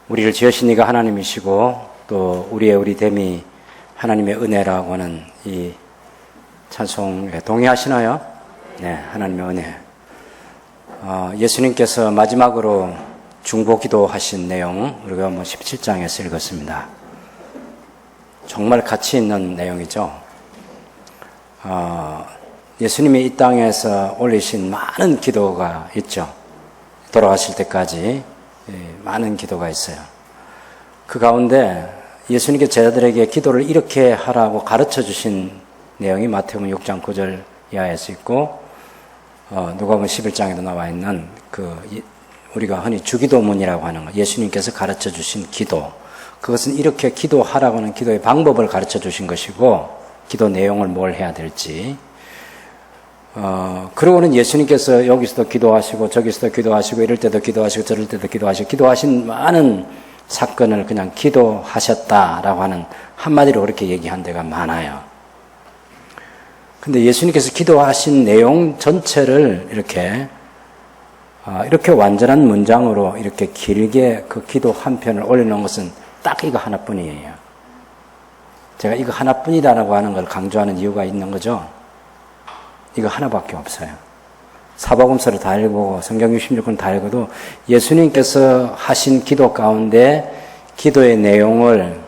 우리를 지으신 이가 하나님이시고 또 우리 됨이 하나님의 은혜라고 하는 이 찬송에 동의하시나요? 네, 하나님의 은혜. 예수님께서 마지막으로 중보기도 하신 내용 우리가 17장에서 읽었습니다. 정말 가치 있는 내용이죠. 예수님이 이 땅에서 올리신 많은 기도가 있죠. 돌아가실 때까지 많은 기도가 있어요. 그 가운데 예수님께 제자들에게 기도를 이렇게 하라고 가르쳐 주신 내용이 마태복음 6장 9절 이하에서 있고 누가복음 11장에도 나와 있는 우리가 흔히 주기도문이라고 하는 것, 예수님께서 가르쳐 주신 기도, 그것은 이렇게 기도하라고 하는 기도의 방법을 가르쳐 주신 것이고 기도 내용을 뭘 해야 될지. 그러고는 예수님께서 여기서도 기도하시고 저기서도 기도하시고 이럴 때도 기도하시고 저럴 때도 기도하시고 기도하신 많은 사건을 그냥 기도하셨다라고 하는 한마디로 그렇게 얘기한 데가 많아요. 근데 예수님께서 기도하신 내용 전체를 이렇게 완전한 문장으로 이렇게 길게 그 기도 한 편을 올려놓은 것은 딱 이거 하나뿐이에요. 제가 이거 하나뿐이다라고 하는 걸 강조하는 이유가 있는 거죠. 이거 하나밖에 없어요. 사복음서를 다 읽고 성경 66권 다 읽어도 예수님께서 하신 기도 가운데 기도의 내용을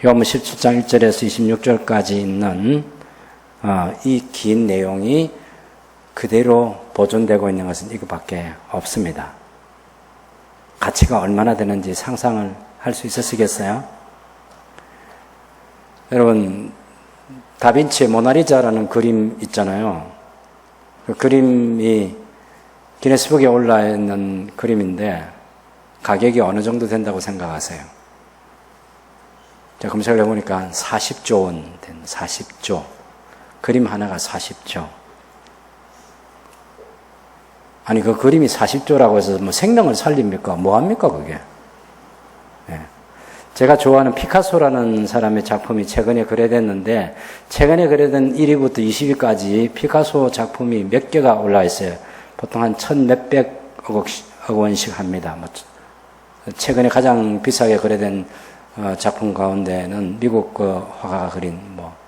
요한복음 17장 1절에서 26절까지 있는 이 긴 내용이 그대로 보존되고 있는 것은 이거밖에 없습니다. 가치가 얼마나 되는지 상상을 할 수 있으시겠어요? 여러분, 다빈치의 모나리자라는 그림 있잖아요. 그 그림이 기네스북에 올라 있는 그림인데 가격이 어느 정도 된다고 생각하세요? 제가 검색을 해보니까 40조 원 된 40조. 그림 하나가 40조. 아니 그 그림이 40조라고 해서 뭐 생명을 살립니까? 뭐합니까 그게? 네. 제가 좋아하는 피카소라는 사람의 작품이 최근에 거래됐는데 최근에 거래된 1위부터 20위까지 피카소 작품이 몇 개가 올라와 있어요. 보통 한 1,몇백억 원씩 합니다. 최근에 가장 비싸게 거래된 작품 가운데는 미국 그 화가가 그린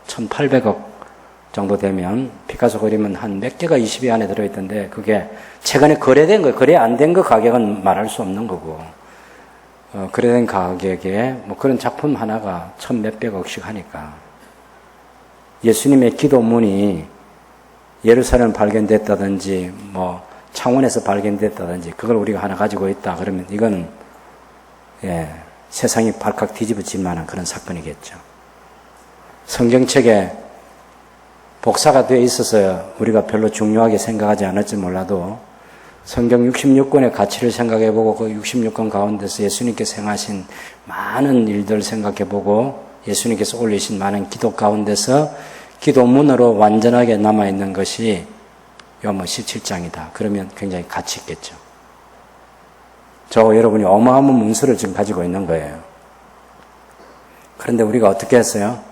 1,800억 정도 되면 피카소 그림은 한 몇 개가 20위 안에 들어있던데 그게 최근에 거래된 거, 거래 안 된 거 가격은 말할 수 없는 거고 거래된 가격에 그런 작품 하나가 1,몇백억씩 하니까 예수님의 기도문이 예루살렘 발견됐다든지 창원에서 발견됐다든지 그걸 우리가 하나 가지고 있다 그러면 이건 세상이 발칵 뒤집어질 만한 그런 사건이겠죠. 성경책에 복사가 되어 있어서 우리가 별로 중요하게 생각하지 않을지 몰라도 성경 66권의 가치를 생각해보고 그 66권 가운데서 예수님께서 행하신 많은 일들 생각해보고 예수님께서 올리신 많은 기도 가운데서 기도문으로 완전하게 남아있는 것이 요한복음 17장이다. 그러면 굉장히 가치 있겠죠. 저와 여러분이 어마어마한 문서를 지금 가지고 있는 거예요. 그런데 우리가 어떻게 했어요?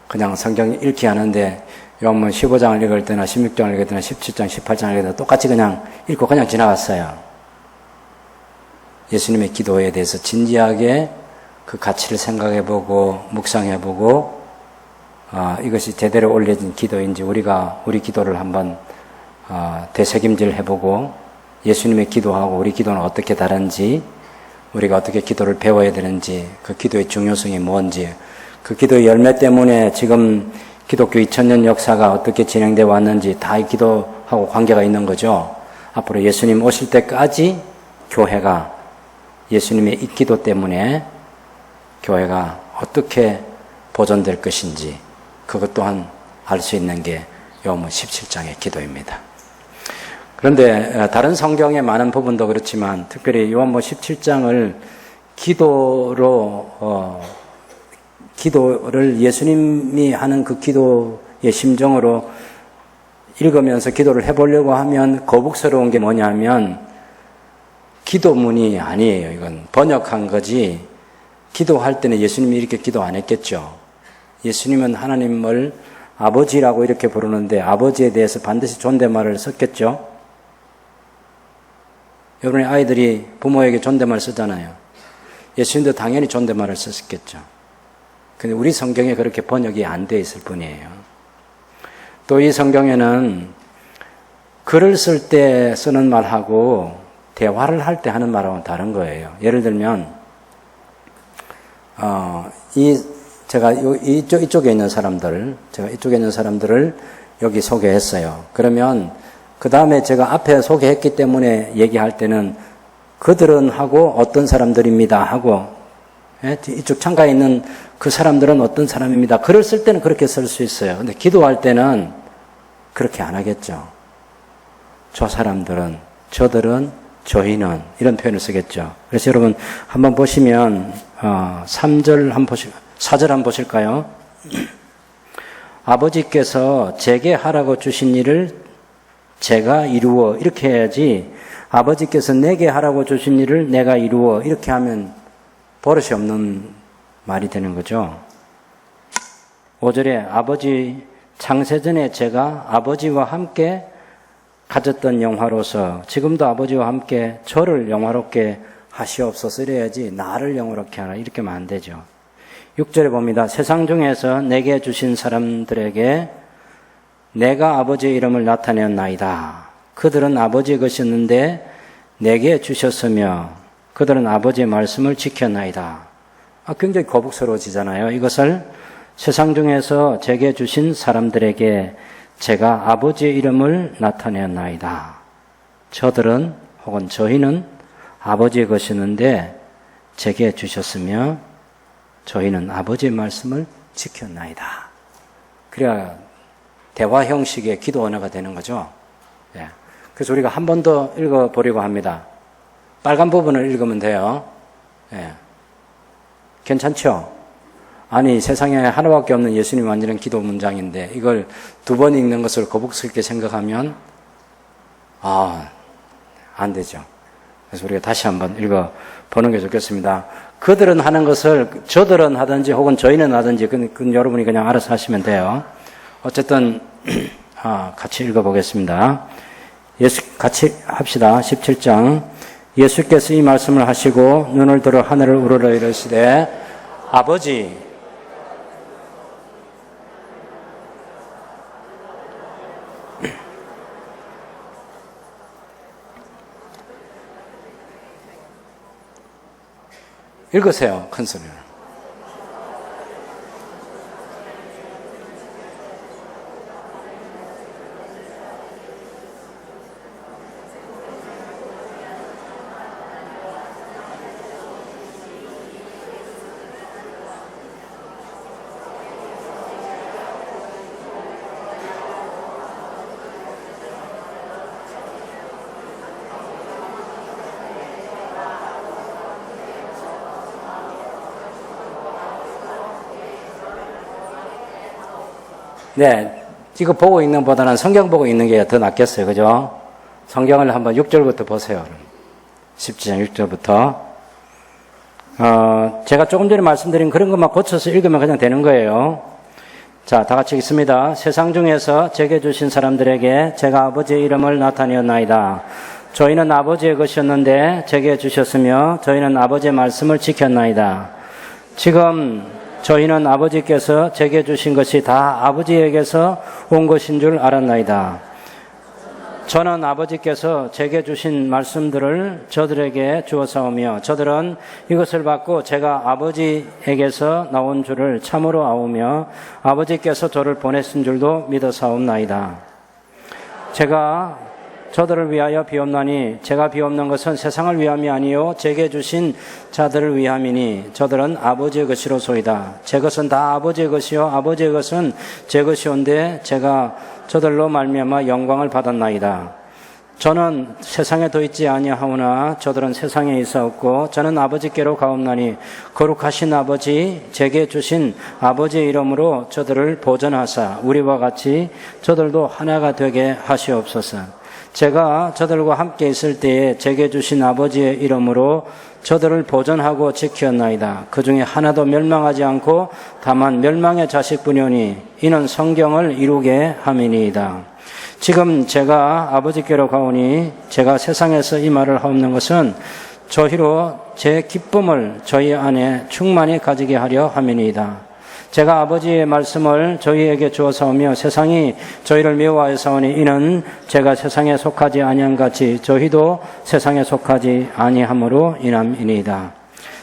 그냥 성경 읽기 하는데 요한복음 15장을 읽을 때나 16장을 읽을 때나 17장, 18장을 읽을 때나 똑같이 그냥 읽고 그냥 지나갔어요. 예수님의 기도에 대해서 진지하게 그 가치를 생각해보고 묵상해보고 이것이 제대로 올려진 기도인지 우리가 우리 기도를 한번 되새김질 해보고 예수님의 기도하고 우리 기도는 어떻게 다른지 우리가 어떻게 기도를 배워야 되는지 그 기도의 중요성이 뭔지 그 기도의 열매 때문에 지금 기독교 2000년 역사가 어떻게 진행되어 왔는지 다 이 기도하고 관계가 있는 거죠. 앞으로 예수님 오실 때까지 교회가 예수님의 이 기도 때문에 교회가 어떻게 보존될 것인지 그것 또한 알 수 있는 게 요한복음 17장의 기도입니다. 그런데 다른 성경의 많은 부분도 그렇지만 특별히 요한복음 17장을 기도를 예수님이 하는 그 기도의 심정으로 읽으면서 기도를 해보려고 하면 거북스러운 게 뭐냐면 기도문이 아니에요. 이건 번역한 거지 기도할 때는 예수님이 이렇게 기도 안 했겠죠. 예수님은 하나님을 아버지라고 이렇게 부르는데 아버지에 대해서 반드시 존댓말을 썼겠죠. 여러분의 아이들이 부모에게 존댓말 쓰잖아요. 예수님도 당연히 존댓말을 썼겠죠. 근데 우리 성경에 그렇게 번역이 안 돼 있을 뿐이에요. 또 이 성경에는 글을 쓸 때 쓰는 말하고 대화를 할 때 하는 말하고는 다른 거예요. 예를 들면 제가 이쪽에 있는 사람들을 여기 소개했어요. 그러면 그 다음에 제가 앞에 소개했기 때문에 얘기할 때는 그들은 하고 어떤 사람들입니다 하고, 이쪽 창가에 있는 그 사람들은 어떤 사람입니다. 글을 쓸 때는 그렇게 쓸 수 있어요. 근데 기도할 때는 그렇게 안 하겠죠. 저 사람들은, 저들은, 저희는 이런 표현을 쓰겠죠. 그래서 여러분 한번 보시면 4절 한번 보실까요? 아버지께서 제게 하라고 주신 일을 제가 이루어, 이렇게 해야지 아버지께서 내게 하라고 주신 일을 내가 이루어, 이렇게 하면 버릇이 없는 말이 되는 거죠. 5절에 아버지 창세전에 제가 아버지와 함께 가졌던 영화로서 지금도 아버지와 함께 저를 영화롭게 하시옵소서 이래야지 나를 영화롭게 하라 이렇게 하면 안 되죠. 6절에 봅니다. 세상 중에서 내게 주신 사람들에게 내가 아버지의 이름을 나타내었나이다. 그들은 아버지의 것이었는데 내게 주셨으며 그들은 아버지의 말씀을 지켰나이다. 굉장히 거북스러워지잖아요. 이것을 세상 중에서 제게 주신 사람들에게 제가 아버지의 이름을 나타내었나이다. 저들은 혹은 저희는 아버지의 것이었는데 제게 주셨으며 저희는 아버지의 말씀을 지켰나이다. 그래야 대화 형식의 기도 언어가 되는 거죠. 예. 그래서 우리가 한 번 더 읽어보려고 합니다. 빨간 부분을 읽으면 돼요. 예. 괜찮죠? 아니 세상에 하나밖에 없는 예수님 완전한 기도 문장인데 이걸 두 번 읽는 것을 거북스럽게 생각하면 안 되죠. 그래서 우리가 다시 한번 읽어보는 게 좋겠습니다. 그들은 하는 것을 저들은 하든지 혹은 저희는 하든지 그건 여러분이 그냥 알아서 하시면 돼요. 어쨌든 같이 읽어보겠습니다. 같이 합시다. 17장 예수께서 이 말씀을 하시고 눈을 들어 하늘을 우러러 이르시되 아버지 읽으세요. 큰 소리로. 네, 이거 보고 있는 것보다는 성경 보고 있는 게 더 낫겠어요. 그죠? 성경을 한번 6절부터 보세요. 17장 6절부터. 제가 조금 전에 말씀드린 그런 것만 고쳐서 읽으면 그냥 되는 거예요. 자, 다 같이 읽습니다. 세상 중에서 제게 주신 사람들에게 제가 아버지의 이름을 나타내었나이다. 저희는 아버지의 것이었는데 제게 주셨으며 저희는 아버지의 말씀을 지켰나이다. 지금 저희는 아버지께서 제게 주신 것이 다 아버지에게서 온 것인 줄 알았나이다. 저는 아버지께서 제게 주신 말씀들을 저들에게 주어사오며 저들은 이것을 받고 제가 아버지에게서 나온 줄을 참으로 아오며 아버지께서 저를 보내신 줄도 믿어사옵나이다. 제가 저들을 위하여 비옵나니 제가 비옵는 것은 세상을 위함이 아니요 제게 주신 자들을 위함이니 저들은 아버지의 것이로소이다. 제 것은 다 아버지의 것이요 아버지의 것은 제 것이온데 제가 저들로 말미암아 영광을 받았나이다. 저는 세상에 더 있지 아니하오나 저들은 세상에 있사옵고 저는 아버지께로 가옵나니 거룩하신 아버지 제게 주신 아버지의 이름으로 저들을 보전하사 우리와 같이 저들도 하나가 되게 하시옵소서. 제가 저들과 함께 있을 때에 제게 주신 아버지의 이름으로 저들을 보전하고 지켰나이다. 그 중에 하나도 멸망하지 않고 다만 멸망의 자식뿐이오니 이는 성경을 이루게 함이니이다. 지금 제가 아버지께로 가오니 제가 세상에서 이 말을 하옵는 것은 저희로 제 기쁨을 저희 안에 충만히 가지게 하려 함이니이다. 제가 아버지의 말씀을 저희에게 주어사오며 세상이 저희를 미워하여사오니 이는 제가 세상에 속하지 아니한 같이 저희도 세상에 속하지 아니함으로 인함이니이다.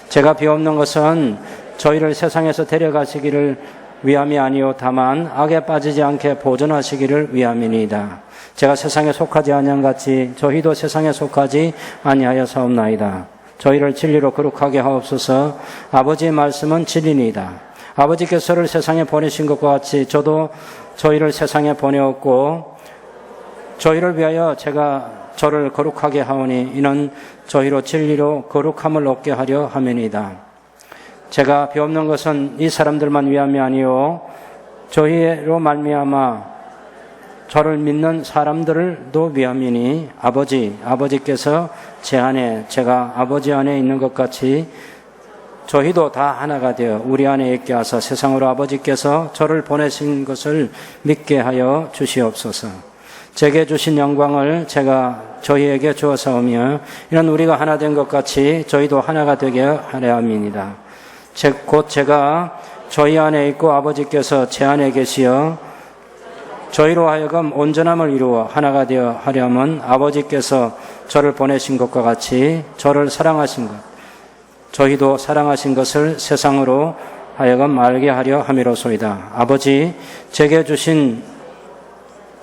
제가 비옵는 것은 저희를 세상에서 데려가시기를 위함이 아니요 다만 악에 빠지지 않게 보존하시기를 위함이니이다. 제가 세상에 속하지 아니한 같이 저희도 세상에 속하지 아니하여사옵나이다. 저희를 진리로 거룩하게 하옵소서. 아버지의 말씀은 진리니이다. 아버지께서 저를 세상에 보내신 것과 같이 저도 저희를 세상에 보내었고 저희를 위하여 제가 저를 거룩하게 하오니 이는 저희로 진리로 거룩함을 얻게 하려 함이니이다. 제가 비옵는 것은 이 사람들만 위함이 아니요 저희로 말미암아 저를 믿는 사람들도 위함이니 아버지께서 제 안에 제가 아버지 안에 있는 것 같이 저희도 다 하나가 되어 우리 안에 있게 하사 세상으로 아버지께서 저를 보내신 것을 믿게 하여 주시옵소서. 제게 주신 영광을 제가 저희에게 주어사오며 이는 우리가 하나 된 것 같이 저희도 하나가 되게 하려 함이니이다. 곧 제가 저희 안에 있고 아버지께서 제 안에 계시어 저희로 하여금 온전함을 이루어 하나가 되어 하려면 아버지께서 저를 보내신 것과 같이 저를 사랑하신 것 저희도 사랑하신 것을 세상으로 하여금 알게 하려 함이로소이다. 아버지, 제게 주신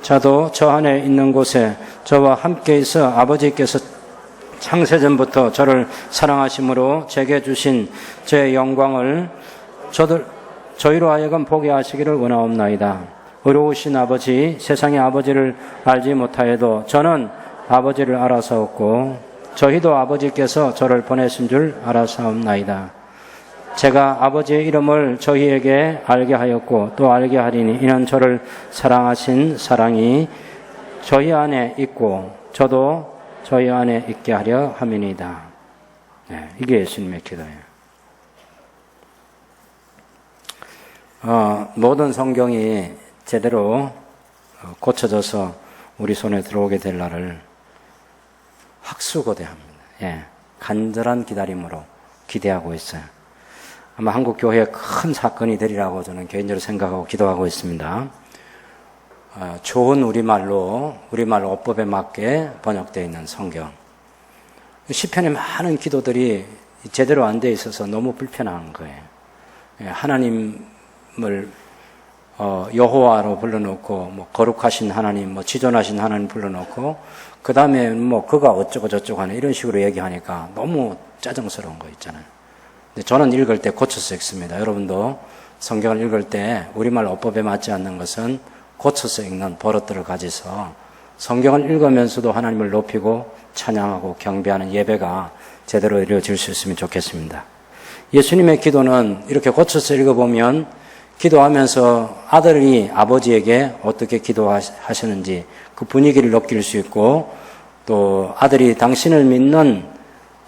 자도 저 안에 있는 곳에 저와 함께 있어 아버지께서 창세전부터 저를 사랑하심으로 제게 주신 제 영광을 저희로 하여금 보게 하시기를 원하옵나이다. 의로우신 아버지, 세상의 아버지를 알지 못하여도 저는 아버지를 알아서었고 저희도 아버지께서 저를 보내신 줄 알아사옵나이다. 제가 아버지의 이름을 저희에게 알게 하였고 또 알게 하리니 이는 저를 사랑하신 사랑이 저희 안에 있고 저도 저희 안에 있게 하려 함이니이다. 네, 이게 예수님의 기도예요. 모든 성경이 제대로 고쳐져서 우리 손에 들어오게 될 날을 학수고대합니다. 예, 간절한 기다림으로 기대하고 있어요. 아마 한국 교회에 큰 사건이 되리라고 저는 개인적으로 생각하고 기도하고 있습니다. 좋은 우리말로 어법에 맞게 번역되어 있는 성경. 시편에 많은 기도들이 제대로 안 돼 있어서 너무 불편한 거예요. 예, 하나님을 여호와로 불러놓고 거룩하신 하나님, 지존하신 하나님 불러놓고 그 다음에 그가 어쩌고 저쩌고 하는 이런 식으로 얘기하니까 너무 짜증스러운 거 있잖아요. 근데 저는 읽을 때 고쳐서 읽습니다. 여러분도 성경을 읽을 때 우리말 어법에 맞지 않는 것은 고쳐서 읽는 버릇들을 가지서 성경을 읽으면서도 하나님을 높이고 찬양하고 경배하는 예배가 제대로 이루어질 수 있으면 좋겠습니다. 예수님의 기도는 이렇게 고쳐서 읽어보면 기도하면서 아들이 아버지에게 어떻게 기도하시는지 그 분위기를 느낄 수 있고 또 아들이 당신을 믿는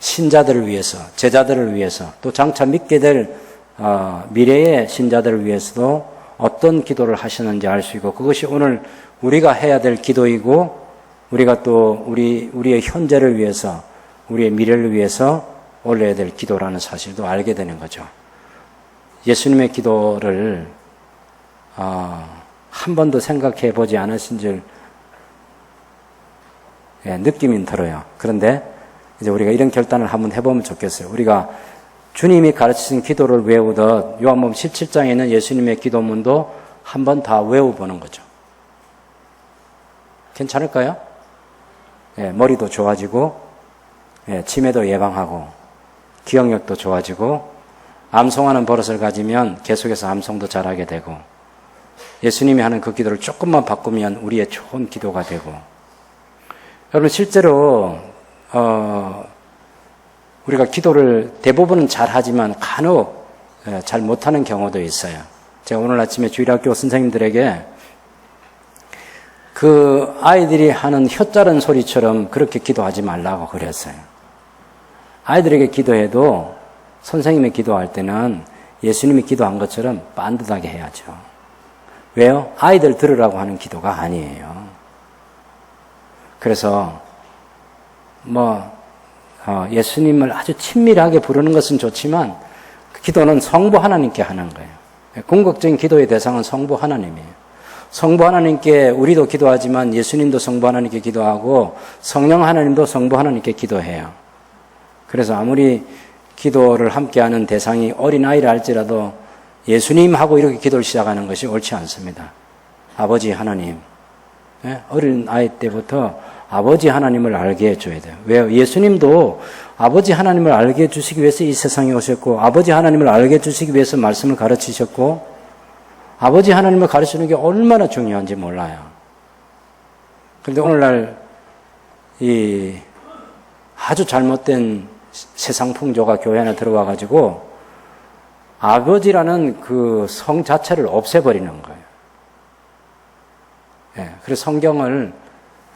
신자들을 위해서 제자들을 위해서 또 장차 믿게 될 미래의 신자들을 위해서도 어떤 기도를 하시는지 알 수 있고 그것이 오늘 우리가 해야 될 기도이고 우리가 또 우리의 현재를 위해서 우리의 미래를 위해서 올려야 될 기도라는 사실도 알게 되는 거죠. 예수님의 기도를 한 번도 생각해 보지 않으신 줄 느낌이 들어요. 그런데 이제 우리가 이런 결단을 한번 해보면 좋겠어요. 우리가 주님이 가르치신 기도를 외우듯 요한복음 17장에 있는 예수님의 기도문도 한번 다 외워보는 거죠. 괜찮을까요? 머리도 좋아지고 치매도 예방하고 기억력도 좋아지고 암송하는 버릇을 가지면 계속해서 암송도 잘하게 되고 예수님이 하는 그 기도를 조금만 바꾸면 우리의 좋은 기도가 되고 여러분 실제로 우리가 기도를 대부분은 잘하지만 간혹 잘 못하는 경우도 있어요. 제가 오늘 아침에 주일학교 선생님들에게 그 아이들이 하는 혀 자른 소리처럼 그렇게 기도하지 말라고 그랬어요. 아이들에게 기도해도 선생님이 기도할 때는 예수님이 기도한 것처럼 반듯하게 해야죠. 왜요? 아이들 들으라고 하는 기도가 아니에요. 그래서 예수님을 아주 친밀하게 부르는 것은 좋지만 그 기도는 성부 하나님께 하는 거예요. 궁극적인 기도의 대상은 성부 하나님이에요. 성부 하나님께 우리도 기도하지만 예수님도 성부 하나님께 기도하고 성령 하나님도 성부 하나님께 기도해요. 그래서 아무리 기도를 함께하는 대상이 어린아이라 할지라도 예수님하고 이렇게 기도를 시작하는 것이 옳지 않습니다. 아버지 하나님. 어린아이 때부터 아버지 하나님을 알게 해줘야 돼요. 왜요? 예수님도 아버지 하나님을 알게 해주시기 위해서 이 세상에 오셨고 아버지 하나님을 알게 해주시기 위해서 말씀을 가르치셨고 아버지 하나님을 가르치는 게 얼마나 중요한지 몰라요. 그런데 오늘날 이 아주 잘못된 세상 풍조가 교회 안에 들어와 가지고 아버지라는 그 성 자체를 없애버리는 거예요. 그래서 성경을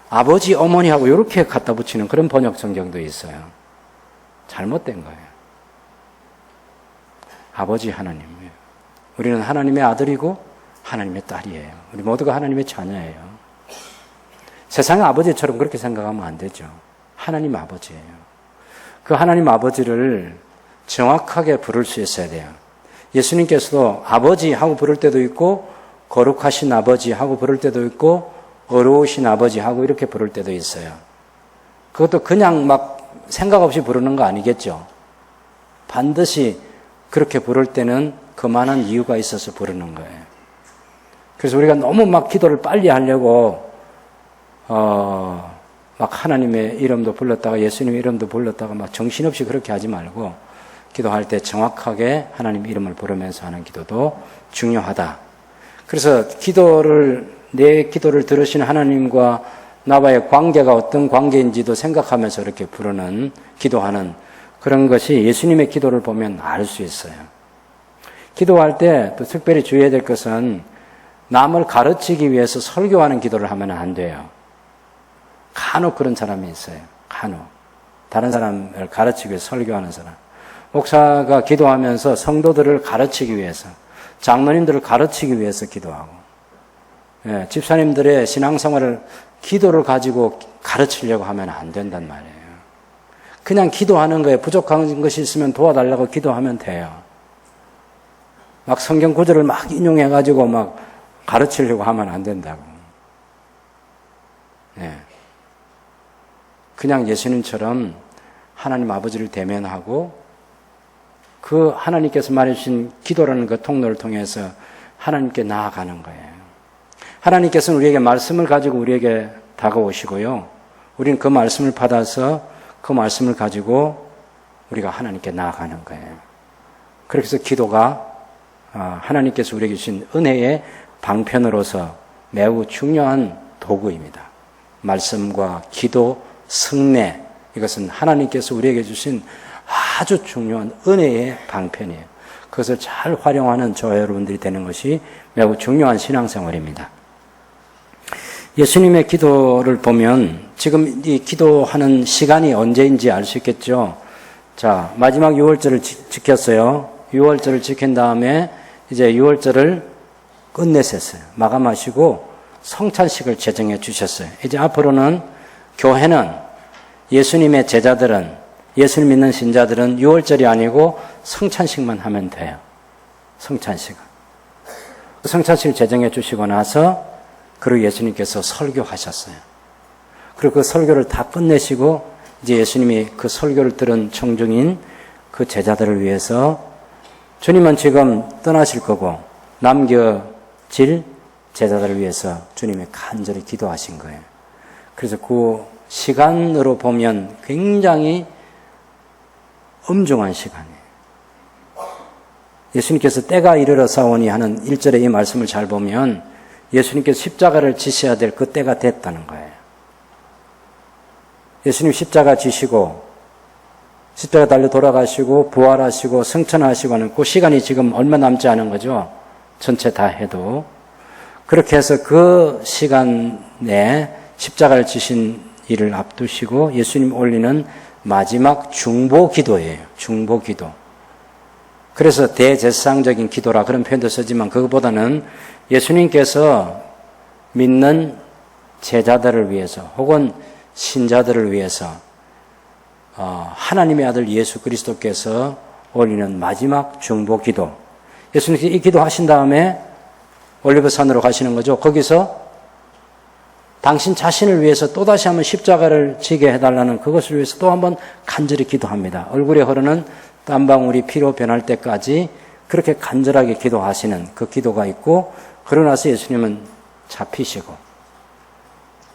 아버지, 어머니하고 이렇게 갖다 붙이는 그런 번역 성경도 있어요. 잘못된 거예요. 아버지 하나님. 우리는 하나님의 아들이고 하나님의 딸이에요. 우리 모두가 하나님의 자녀예요. 세상의 아버지처럼 그렇게 생각하면 안 되죠. 하나님 아버지예요. 그 하나님 아버지를 정확하게 부를 수 있어야 돼요. 예수님께서도 아버지 하고 부를 때도 있고 거룩하신 아버지 하고 부를 때도 있고 어려우신 아버지 하고 이렇게 부를 때도 있어요. 그것도 그냥 막 생각 없이 부르는 거 아니겠죠. 반드시 그렇게 부를 때는 그만한 이유가 있어서 부르는 거예요. 그래서 우리가 너무 막 기도를 빨리 하려고 막 하나님의 이름도 불렀다가 예수님의 이름도 불렀다가 막 정신없이 그렇게 하지 말고 기도할 때 정확하게 하나님 이름을 부르면서 하는 기도도 중요하다. 그래서 내 기도를 들으신 하나님과 나와의 관계가 어떤 관계인지도 생각하면서 이렇게 부르는, 기도하는 그런 것이 예수님의 기도를 보면 알 수 있어요. 기도할 때 또 특별히 주의해야 될 것은 남을 가르치기 위해서 설교하는 기도를 하면 안 돼요. 간혹 그런 사람이 있어요. 간혹. 다른 사람을 가르치기 위해서 설교하는 사람. 목사가 기도하면서 성도들을 가르치기 위해서, 장로님들을 가르치기 위해서 기도하고, 집사님들의 신앙생활을 기도를 가지고 가르치려고 하면 안 된단 말이에요. 그냥 기도하는 거에 부족한 것이 있으면 도와달라고 기도하면 돼요. 막 성경 구절을 막 인용해가지고 막 가르치려고 하면 안 된다고. 그냥 예수님처럼 하나님 아버지를 대면하고 그 하나님께서 말해주신 기도라는 그 통로를 통해서 하나님께 나아가는 거예요. 하나님께서는 우리에게 말씀을 가지고 우리에게 다가오시고요. 우리는 그 말씀을 받아서 그 말씀을 가지고 우리가 하나님께 나아가는 거예요. 그래서 기도가 하나님께서 우리에게 주신 은혜의 방편으로서 매우 중요한 도구입니다. 말씀과 기도, 승례, 이것은 하나님께서 우리에게 주신 아주 중요한 은혜의 방편이에요. 그것을 잘 활용하는 저와 여러분들이 되는 것이 매우 중요한 신앙생활입니다. 예수님의 기도를 보면 지금 이 기도하는 시간이 언제인지 알 수 있겠죠. 자, 마지막 6월절을 지켰어요. 6월절을 지킨 다음에 이제 6월절을 끝내셨어요. 마감하시고 성찬식을 제정해 주셨어요. 이제 앞으로는 교회는 예수님의 제자들은, 예수님 믿는 신자들은 6월절이 아니고 성찬식만 하면 돼요. 성찬식을. 성찬식을 제정해 주시고 나서 그리고 예수님께서 설교하셨어요. 그리고 그 설교를 다 끝내시고 이제 예수님이 그 설교를 들은 청중인 그 제자들을 위해서 주님은 지금 떠나실 거고 남겨질 제자들을 위해서 주님이 간절히 기도하신 거예요. 그래서 그 시간으로 보면 굉장히 엄중한 시간이에요. 예수님께서 때가 이르러 사오니 하는 1절의 이 말씀을 잘 보면 예수님께서 십자가를 지셔야 될 그 때가 됐다는 거예요. 예수님 십자가 지시고 십자가 달려 돌아가시고 부활하시고 승천하시고 하는 그 시간이 지금 얼마 남지 않은 거죠. 전체 다 해도. 그렇게 해서 그 시간에 십자가를 지신 일을 앞두시고 예수님 올리는 마지막 중보 기도예요. 중보 기도. 그래서 대제사장적인 기도라 그런 표현도 쓰지만 그것보다는 예수님께서 믿는 제자들을 위해서 혹은 신자들을 위해서 하나님의 아들 예수 그리스도께서 올리는 마지막 중보기도. 예수님께서 이 기도 하신 다음에 올리브산으로 가시는 거죠. 거기서 당신 자신을 위해서 또다시 한번 십자가를 지게 해달라는 그것을 위해서 또 한번 간절히 기도합니다. 얼굴에 흐르는 땀방울이 피로 변할 때까지 그렇게 간절하게 기도하시는 그 기도가 있고, 그러고 나서 예수님은 잡히시고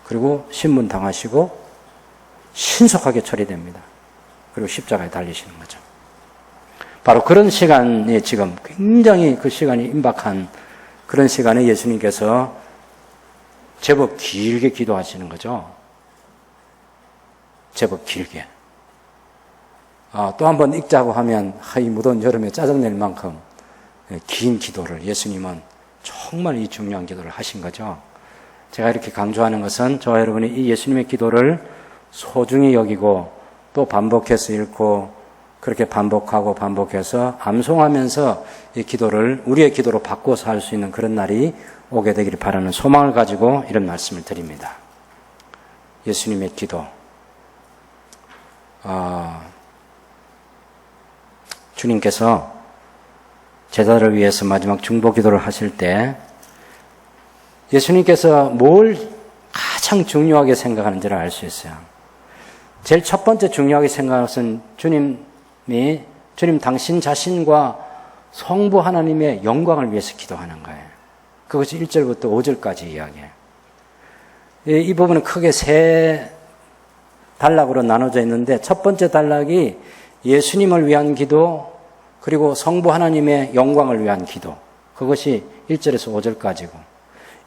그리고 신문당하시고 신속하게 처리됩니다. 그리고 십자가에 달리시는 거죠. 바로 그런 시간에 지금 굉장히 그 시간이 임박한 그런 시간에 예수님께서 제법 길게 기도하시는 거죠. 제법 길게. 또 한 번 읽자고 하면 이 무더운 여름에 짜증낼 만큼 긴 기도를 예수님은 정말 이 중요한 기도를 하신 거죠. 제가 이렇게 강조하는 것은 저와 여러분이 이 예수님의 기도를 소중히 여기고 또 반복해서 읽고 그렇게 반복하고 반복해서 암송하면서 이 기도를 우리의 기도로 바꿔서 할 수 있는 그런 날이 오게 되기를 바라는 소망을 가지고 이런 말씀을 드립니다. 예수님의 기도. 주님께서 제자들을 위해서 마지막 중보 기도를 하실 때 예수님께서 뭘 가장 중요하게 생각하는지를 알 수 있어요. 제일 첫 번째 중요하게 생각하는 것은 주님 당신 자신과 성부 하나님의 영광을 위해서 기도하는 거예요. 그것이 1절부터 5절까지 이야기해요. 이 부분은 크게 세 단락으로 나눠져 있는데, 첫 번째 단락이 예수님을 위한 기도, 그리고 성부 하나님의 영광을 위한 기도. 그것이 1절에서 5절까지고,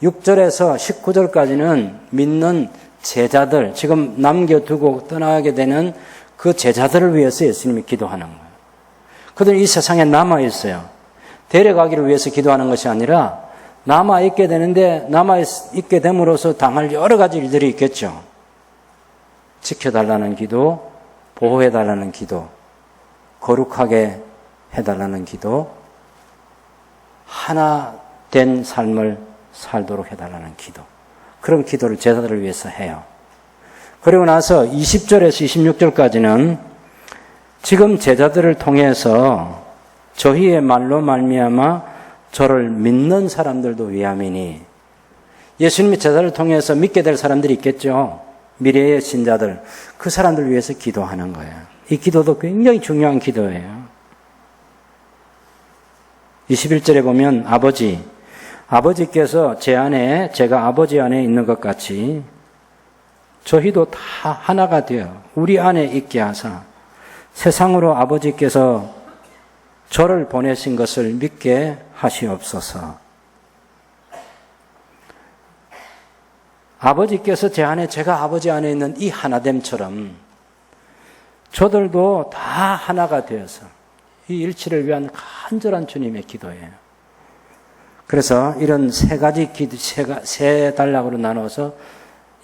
6절에서 19절까지는 믿는 제자들, 지금 남겨두고 떠나게 되는 그 제자들을 위해서 예수님이 기도하는 거예요. 그들은 이 세상에 남아있어요. 데려가기를 위해서 기도하는 것이 아니라 남아있게 되는데, 남아있게 됨으로써 당할 여러 가지 일들이 있겠죠. 지켜달라는 기도, 보호해달라는 기도, 거룩하게 해달라는 기도, 하나 된 삶을 살도록 해달라는 기도. 그런 기도를 제자들을 위해서 해요. 그리고 나서 20절에서 26절까지는 지금 제자들을 통해서 저희의 말로 말미암아 저를 믿는 사람들도 위함이니, 예수님의 제자를 통해서 믿게 될 사람들이 있겠죠. 미래의 신자들, 그 사람들을 위해서 기도하는 거예요. 이 기도도 굉장히 중요한 기도예요. 21절에 보면 아버지께서 제 안에, 제가 아버지 안에 있는 것 같이 저희도 다 하나가 되어 우리 안에 있게 하사 세상으로 아버지께서 저를 보내신 것을 믿게 하시옵소서. 아버지께서 제 안에, 제가 아버지 안에 있는 이 하나됨처럼 저들도 다 하나가 되어서 이 일치를 위한 간절한 주님의 기도예요. 그래서 이런 세 단락으로 나눠서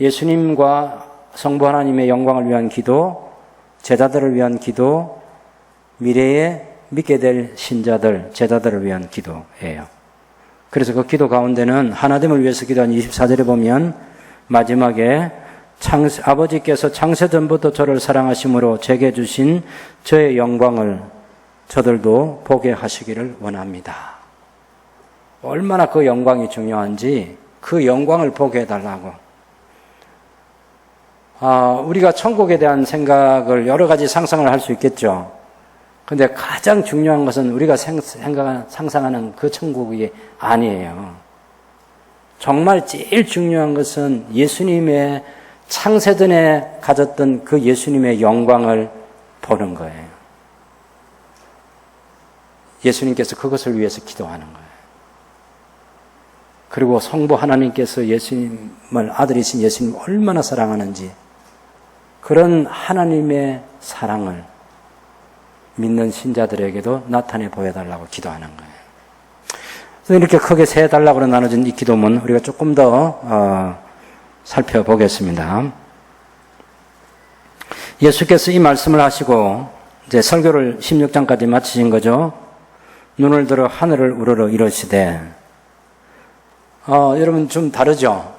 예수님과 성부 하나님의 영광을 위한 기도, 제자들을 위한 기도, 미래에 믿게 될 신자들, 제자들을 위한 기도예요. 그래서 그 기도 가운데는 하나됨을 위해서 기도한 24절에 보면 마지막에 아버지께서 창세전부터 저를 사랑하심으로 제게 주신 저의 영광을 저들도 보게 하시기를 원합니다. 얼마나 그 영광이 중요한지 그 영광을 보게 해달라고. 우리가 천국에 대한 생각을 여러 가지 상상을 할 수 있겠죠. 근데 가장 중요한 것은 우리가 상상하는 그 천국이 아니에요. 정말 제일 중요한 것은 예수님의 창세전에 가졌던 그 예수님의 영광을 보는 거예요. 예수님께서 그것을 위해서 기도하는 거예요. 그리고 성부 하나님께서 예수님을, 아들이신 예수님을 얼마나 사랑하는지, 그런 하나님의 사랑을 믿는 신자들에게도 나타내 보여달라고 기도하는 거예요. 그래서 이렇게 크게 세 단락으로 나눠진 이 기도문 우리가 조금 더 살펴보겠습니다. 예수께서 이 말씀을 하시고 이제 설교를 16장까지 마치신 거죠. 눈을 들어 하늘을 우러러 이러시되, 여러분 좀 다르죠?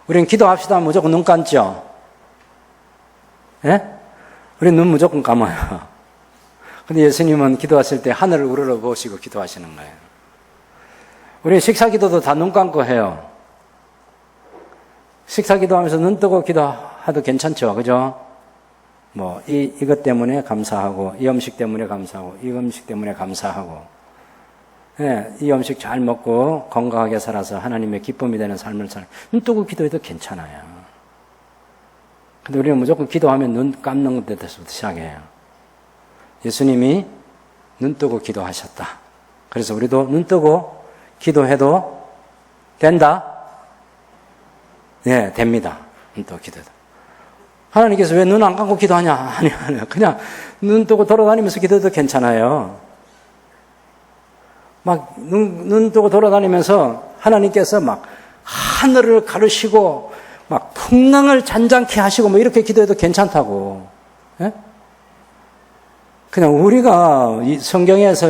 우리는 기도합시다 무조건 눈 감죠? 예? 우리는 눈 무조건 감아요. 근데 예수님은 기도하실 때 하늘을 우러러 보시고 기도하시는 거예요. 우리 식사 기도도 다 눈 감고 해요. 식사 기도하면서 눈 뜨고 기도해도 괜찮죠. 그죠? 이것 때문에 감사하고, 이 음식 때문에 감사하고, 이 음식 때문에 감사하고, 예, 이 음식 잘 먹고 건강하게 살아서 하나님의 기쁨이 되는 삶을 눈 뜨고 기도해도 괜찮아요. 근데 우리는 무조건 기도하면 눈 감는 데서부터 시작해요. 예수님이 눈 뜨고 기도하셨다. 그래서 우리도 눈 뜨고 기도해도 된다? 네, 됩니다. 눈 뜨고 기도해도. 하나님께서 왜 눈 안 감고 기도하냐? 아니요. 그냥 눈 뜨고 돌아다니면서 기도해도 괜찮아요. 눈 뜨고 돌아다니면서 하나님께서 하늘을 가르시고 풍랑을 잔잔케 하시고 이렇게 기도해도 괜찮다고. 예? 그냥 우리가 이 성경에서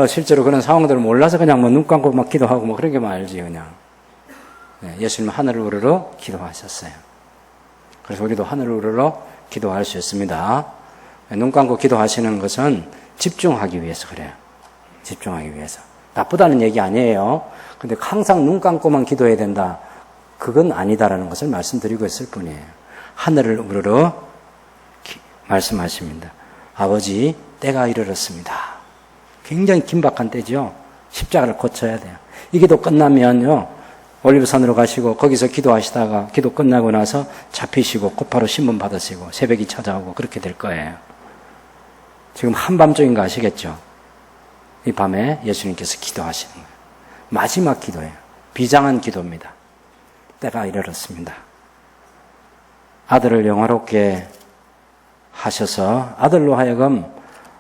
실제로 그런 상황들을 몰라서 그냥 눈 감고 기도하고 그런 게 말지 그냥. 예, 예수님은 하늘을 우러러 기도하셨어요. 그래서 우리도 하늘을 우러러 기도할 수 있습니다. 눈 감고 기도하시는 것은 집중하기 위해서 그래요. 집중하기 위해서. 나쁘다는 얘기 아니에요. 근데 항상 눈 감고만 기도해야 된다. 그건 아니다라는 것을 말씀드리고 있을 뿐이에요. 하늘을 우러러 말씀하십니다. 아버지, 때가 이르렀습니다. 굉장히 긴박한 때죠. 십자가를 고쳐야 돼요. 이 기도 끝나면요, 올리브산으로 가시고 거기서 기도하시다가 기도 끝나고 나서 잡히시고 곧바로 신문 받으시고 새벽이 찾아오고 그렇게 될 거예요. 지금 한밤중인 거 아시겠죠? 이 밤에 예수님께서 기도하시는 거예요. 마지막 기도예요. 비장한 기도입니다. 때가 이르렀습니다. 아들을 영화롭게 하셔서 아들로 하여금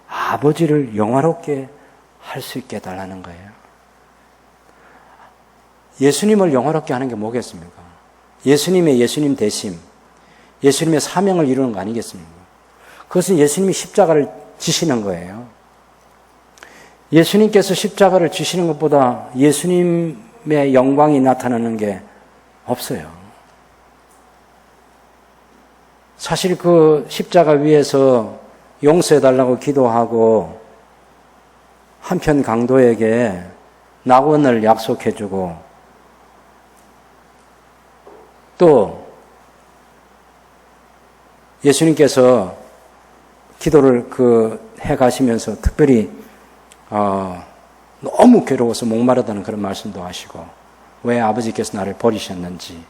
아버지를 영화롭게 할 수 있게 해달라는 거예요. 예수님을 영화롭게 하는 게 뭐겠습니까? 예수님의 예수님 되심, 예수님의 사명을 이루는 거 아니겠습니까? 그것은 예수님이 십자가를 지시는 거예요. 예수님께서 십자가를 지시는 것보다 예수님의 영광이 나타나는 게 없어요. 사실 그 십자가 위에서 용서해달라고 기도하고 한편 강도에게 낙원을 약속해주고 또 예수님께서 기도를 해가시면서 특별히 너무 괴로워서 목마르다는 그런 말씀도 하시고 왜 아버지께서 나를 버리셨는지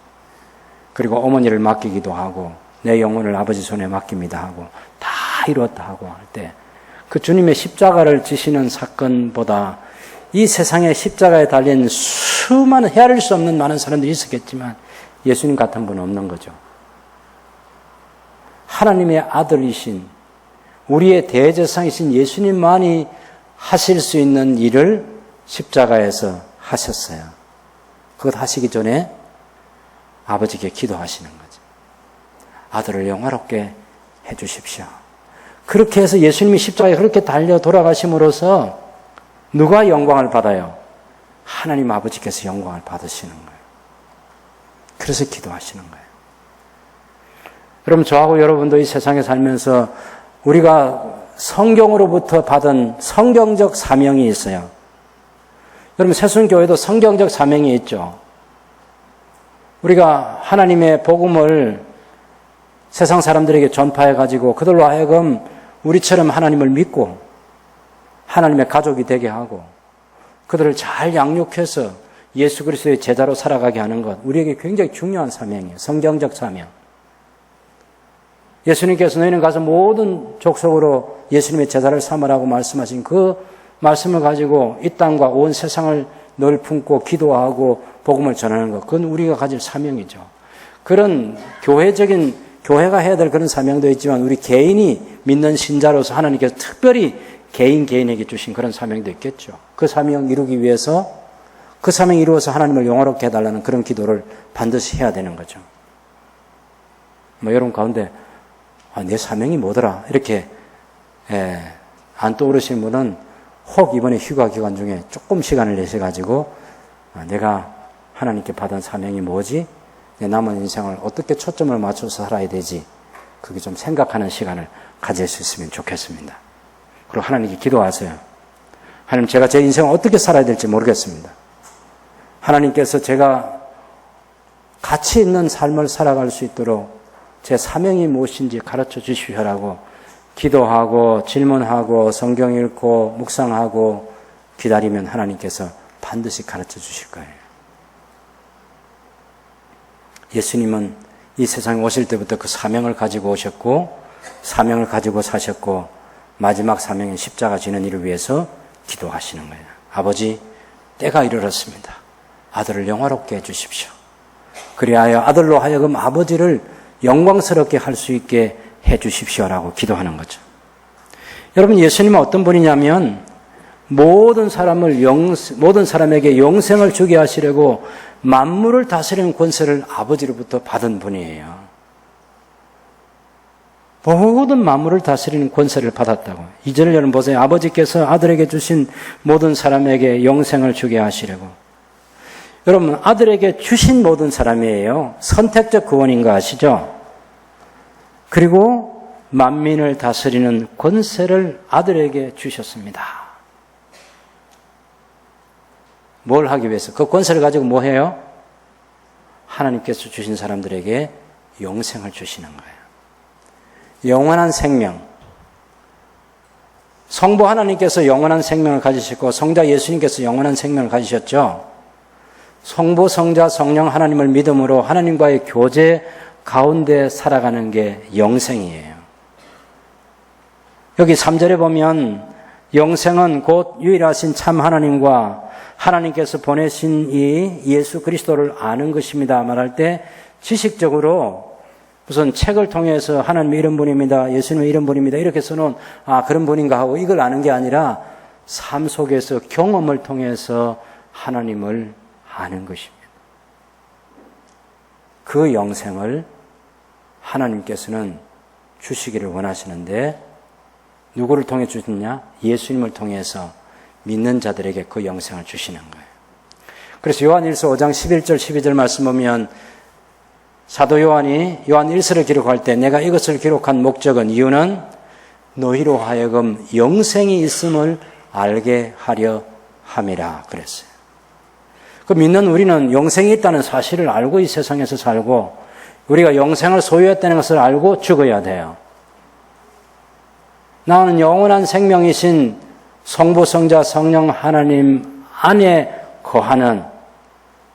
그리고 어머니를 맡기기도 하고 내 영혼을 아버지 손에 맡깁니다 하고 다 이루었다 하고 할 때 그 주님의 십자가를 지시는 사건보다 이 세상에 십자가에 달린 수많은 헤아릴 수 없는 많은 사람들이 있었겠지만 예수님 같은 분은 없는 거죠. 하나님의 아들이신 우리의 대제사장이신 예수님만이 하실 수 있는 일을 십자가에서 하셨어요. 그것 하시기 전에 아버지께 기도하시는 거죠. 아들을 영화롭게 해 주십시오. 그렇게 해서 예수님이 십자가에 그렇게 달려 돌아가심으로써 누가 영광을 받아요? 하나님 아버지께서 영광을 받으시는 거예요. 그래서 기도하시는 거예요. 그럼 저하고 여러분도 이 세상에 살면서 우리가 성경으로부터 받은 성경적 사명이 있어요. 여러분 새순교회도 성경적 사명이 있죠. 우리가 하나님의 복음을 세상 사람들에게 전파해가지고 그들로 하여금 우리처럼 하나님을 믿고 하나님의 가족이 되게 하고 그들을 잘 양육해서 예수 그리스도의 제자로 살아가게 하는 것 우리에게 굉장히 중요한 사명이에요. 성경적 사명. 예수님께서 너희는 가서 모든 족속으로 예수님의 제자를 삼으라고 말씀하신 그 말씀을 가지고 이 땅과 온 세상을 늘 품고 기도하고 복음을 전하는 것 그건 우리가 가질 사명이죠. 그런 교회가 해야 될 그런 사명도 있지만 우리 개인이 믿는 신자로서 하나님께서 특별히 개인에게 주신 그런 사명도 있겠죠. 그 사명 이루기 위해서 그 사명 이루어서 하나님을 영화롭게 해달라는 그런 기도를 반드시 해야 되는 거죠. 여러분 가운데 내 사명이 뭐더라 이렇게 안 떠오르시는 분은 혹 이번에 휴가 기간 중에 조금 시간을 내셔가지고 내가 하나님께 받은 사명이 뭐지? 내 남은 인생을 어떻게 초점을 맞춰서 살아야 되지? 그게 좀 생각하는 시간을 가질 수 있으면 좋겠습니다. 그리고 하나님께 기도하세요. 하나님, 제가 제 인생을 어떻게 살아야 될지 모르겠습니다. 하나님께서 제가 가치 있는 삶을 살아갈 수 있도록 제 사명이 무엇인지 가르쳐 주시오라고 기도하고 질문하고 성경 읽고 묵상하고 기다리면 하나님께서 반드시 가르쳐 주실 거예요. 예수님은 이 세상에 오실 때부터 그 사명을 가지고 오셨고 사명을 가지고 사셨고 마지막 사명인 십자가 지는 일을 위해서 기도하시는 거예요. 아버지, 때가 이르렀습니다. 아들을 영화롭게 해주십시오. 그리하여 아들로 하여금 아버지를 영광스럽게 할 수 있게 해주십시오라고 기도하는 거죠. 여러분, 예수님은 어떤 분이냐면 모든 사람에게 영생을 주게 하시려고 만물을 다스리는 권세를 아버지로부터 받은 분이에요. 모든 만물을 다스리는 권세를 받았다고. 이전을 여러분 보세요. 아버지께서 아들에게 주신 모든 사람에게 영생을 주게 하시려고. 여러분, 아들에게 주신 모든 사람이에요. 선택적 구원인 거 아시죠? 그리고 만민을 다스리는 권세를 아들에게 주셨습니다. 뭘 하기 위해서? 그 권세를 가지고 뭐 해요? 하나님께서 주신 사람들에게 영생을 주시는 거예요. 영원한 생명. 성부 하나님께서 영원한 생명을 가지시고 성자 예수님께서 영원한 생명을 가지셨죠. 성부, 성자, 성령 하나님을 믿음으로 하나님과의 교제 가운데 살아가는 게 영생이에요. 여기 3절에 보면 영생은 곧 유일하신 참 하나님과 하나님께서 보내신 이 예수 그리스도를 아는 것입니다 말할 때 지식적으로 무슨 책을 통해서 하나님의 이런 분입니다, 예수님의 이런 분입니다 이렇게 써놓은 그런 분인가 하고 이걸 아는 게 아니라 삶 속에서 경험을 통해서 하나님을 아는 것입니다. 그 영생을 하나님께서는 주시기를 원하시는데 누구를 통해 주시느냐? 예수님을 통해서 믿는 자들에게 그 영생을 주시는 거예요. 그래서 요한일서 5장 11절 12절 말씀 보면 사도 요한이 요한 1서를 기록할 때 내가 이것을 기록한 목적은 이유는 너희로 하여금 영생이 있음을 알게 하려 함이라 그랬어요. 그 믿는 우리는 영생이 있다는 사실을 알고 이 세상에서 살고 우리가 영생을 소유했다는 것을 알고 죽어야 돼요. 나는 영원한 생명이신 성부, 성자, 성령 하나님 안에 거하는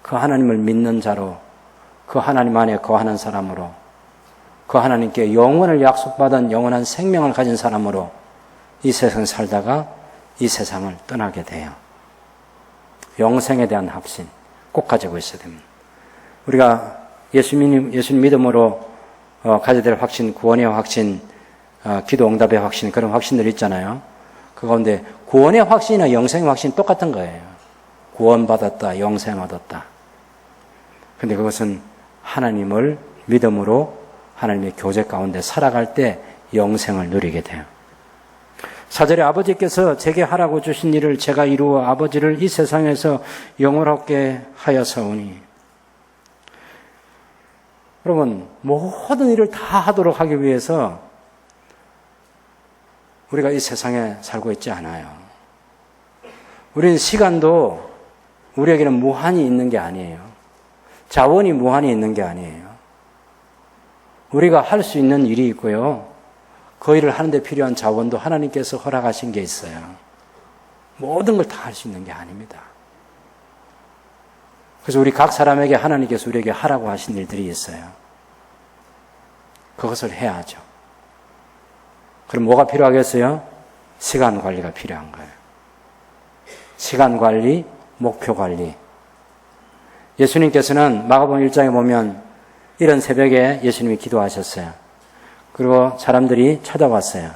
그 하나님을 믿는 자로 그 하나님 안에 거하는 사람으로 그 하나님께 영원을 약속받은 영원한 생명을 가진 사람으로 이 세상을 살다가 이 세상을 떠나게 돼요. 영생에 대한 확신 꼭 가지고 있어야 됩니다. 우리가 예수님 믿음으로 가져야 될 확신, 구원의 확신, 기도 응답의 확신 그런 확신들이 있잖아요. 그 가운데 구원의 확신이나 영생의 확신 똑같은 거예요. 구원받았다, 영생 얻었다. 근데 그것은 하나님을 믿음으로 하나님의 교제 가운데 살아갈 때 영생을 누리게 돼요. 4절에 아버지께서 제게 하라고 주신 일을 제가 이루어 아버지를 이 세상에서 영원하게 하여사오니. 여러분, 모든 일을 다 하도록 하기 위해서 우리가 이 세상에 살고 있지 않아요. 우리는 시간도 우리에게는 무한히 있는 게 아니에요. 자원이 무한히 있는 게 아니에요. 우리가 할 수 있는 일이 있고요. 그 일을 하는데 필요한 자원도 하나님께서 허락하신 게 있어요. 모든 걸 다 할 수 있는 게 아닙니다. 그래서 우리 각 사람에게 하나님께서 우리에게 하라고 하신 일들이 있어요. 그것을 해야죠. 그럼 뭐가 필요하겠어요? 시간 관리가 필요한 거예요. 시간 관리, 목표 관리. 예수님께서는 마가복음 1장에 보면 이런 새벽에 예수님이 기도하셨어요. 그리고 사람들이 찾아왔어요.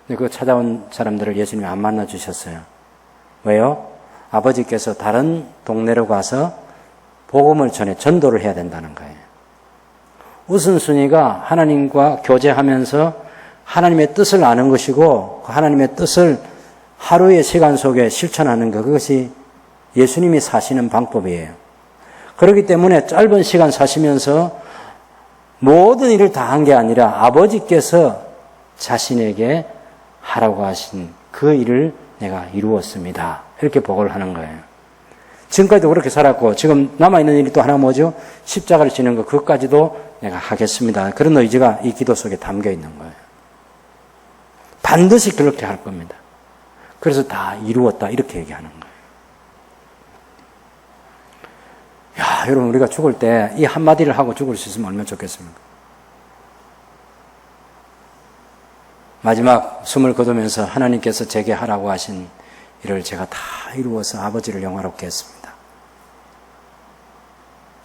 근데 그 찾아온 사람들을 예수님이 안 만나주셨어요. 왜요? 아버지께서 다른 동네로 가서 복음을 전해 전도를 해야 된다는 거예요. 우선순위가 하나님과 교제하면서 하나님의 뜻을 아는 것이고 그 하나님의 뜻을 하루의 시간 속에 실천하는 것, 그것이 예수님이 사시는 방법이에요. 그렇기 때문에 짧은 시간 사시면서 모든 일을 다 한 게 아니라 아버지께서 자신에게 하라고 하신 그 일을 내가 이루었습니다. 이렇게 보고를 하는 거예요. 지금까지도 그렇게 살았고 지금 남아있는 일이 또 하나 뭐죠? 십자가를 지는 것, 그것까지도 내가 하겠습니다. 그런 의지가 이 기도 속에 담겨 있는 거예요. 반드시 그렇게 할 겁니다. 그래서 다 이루었다 이렇게 얘기하는 거예요. 야, 여러분 우리가 죽을 때 이 한마디를 하고 죽을 수 있으면 얼마나 좋겠습니까? 마지막 숨을 거두면서 하나님께서 제게 하라고 하신 일을 제가 다 이루어서 아버지를 영화롭게 했습니다.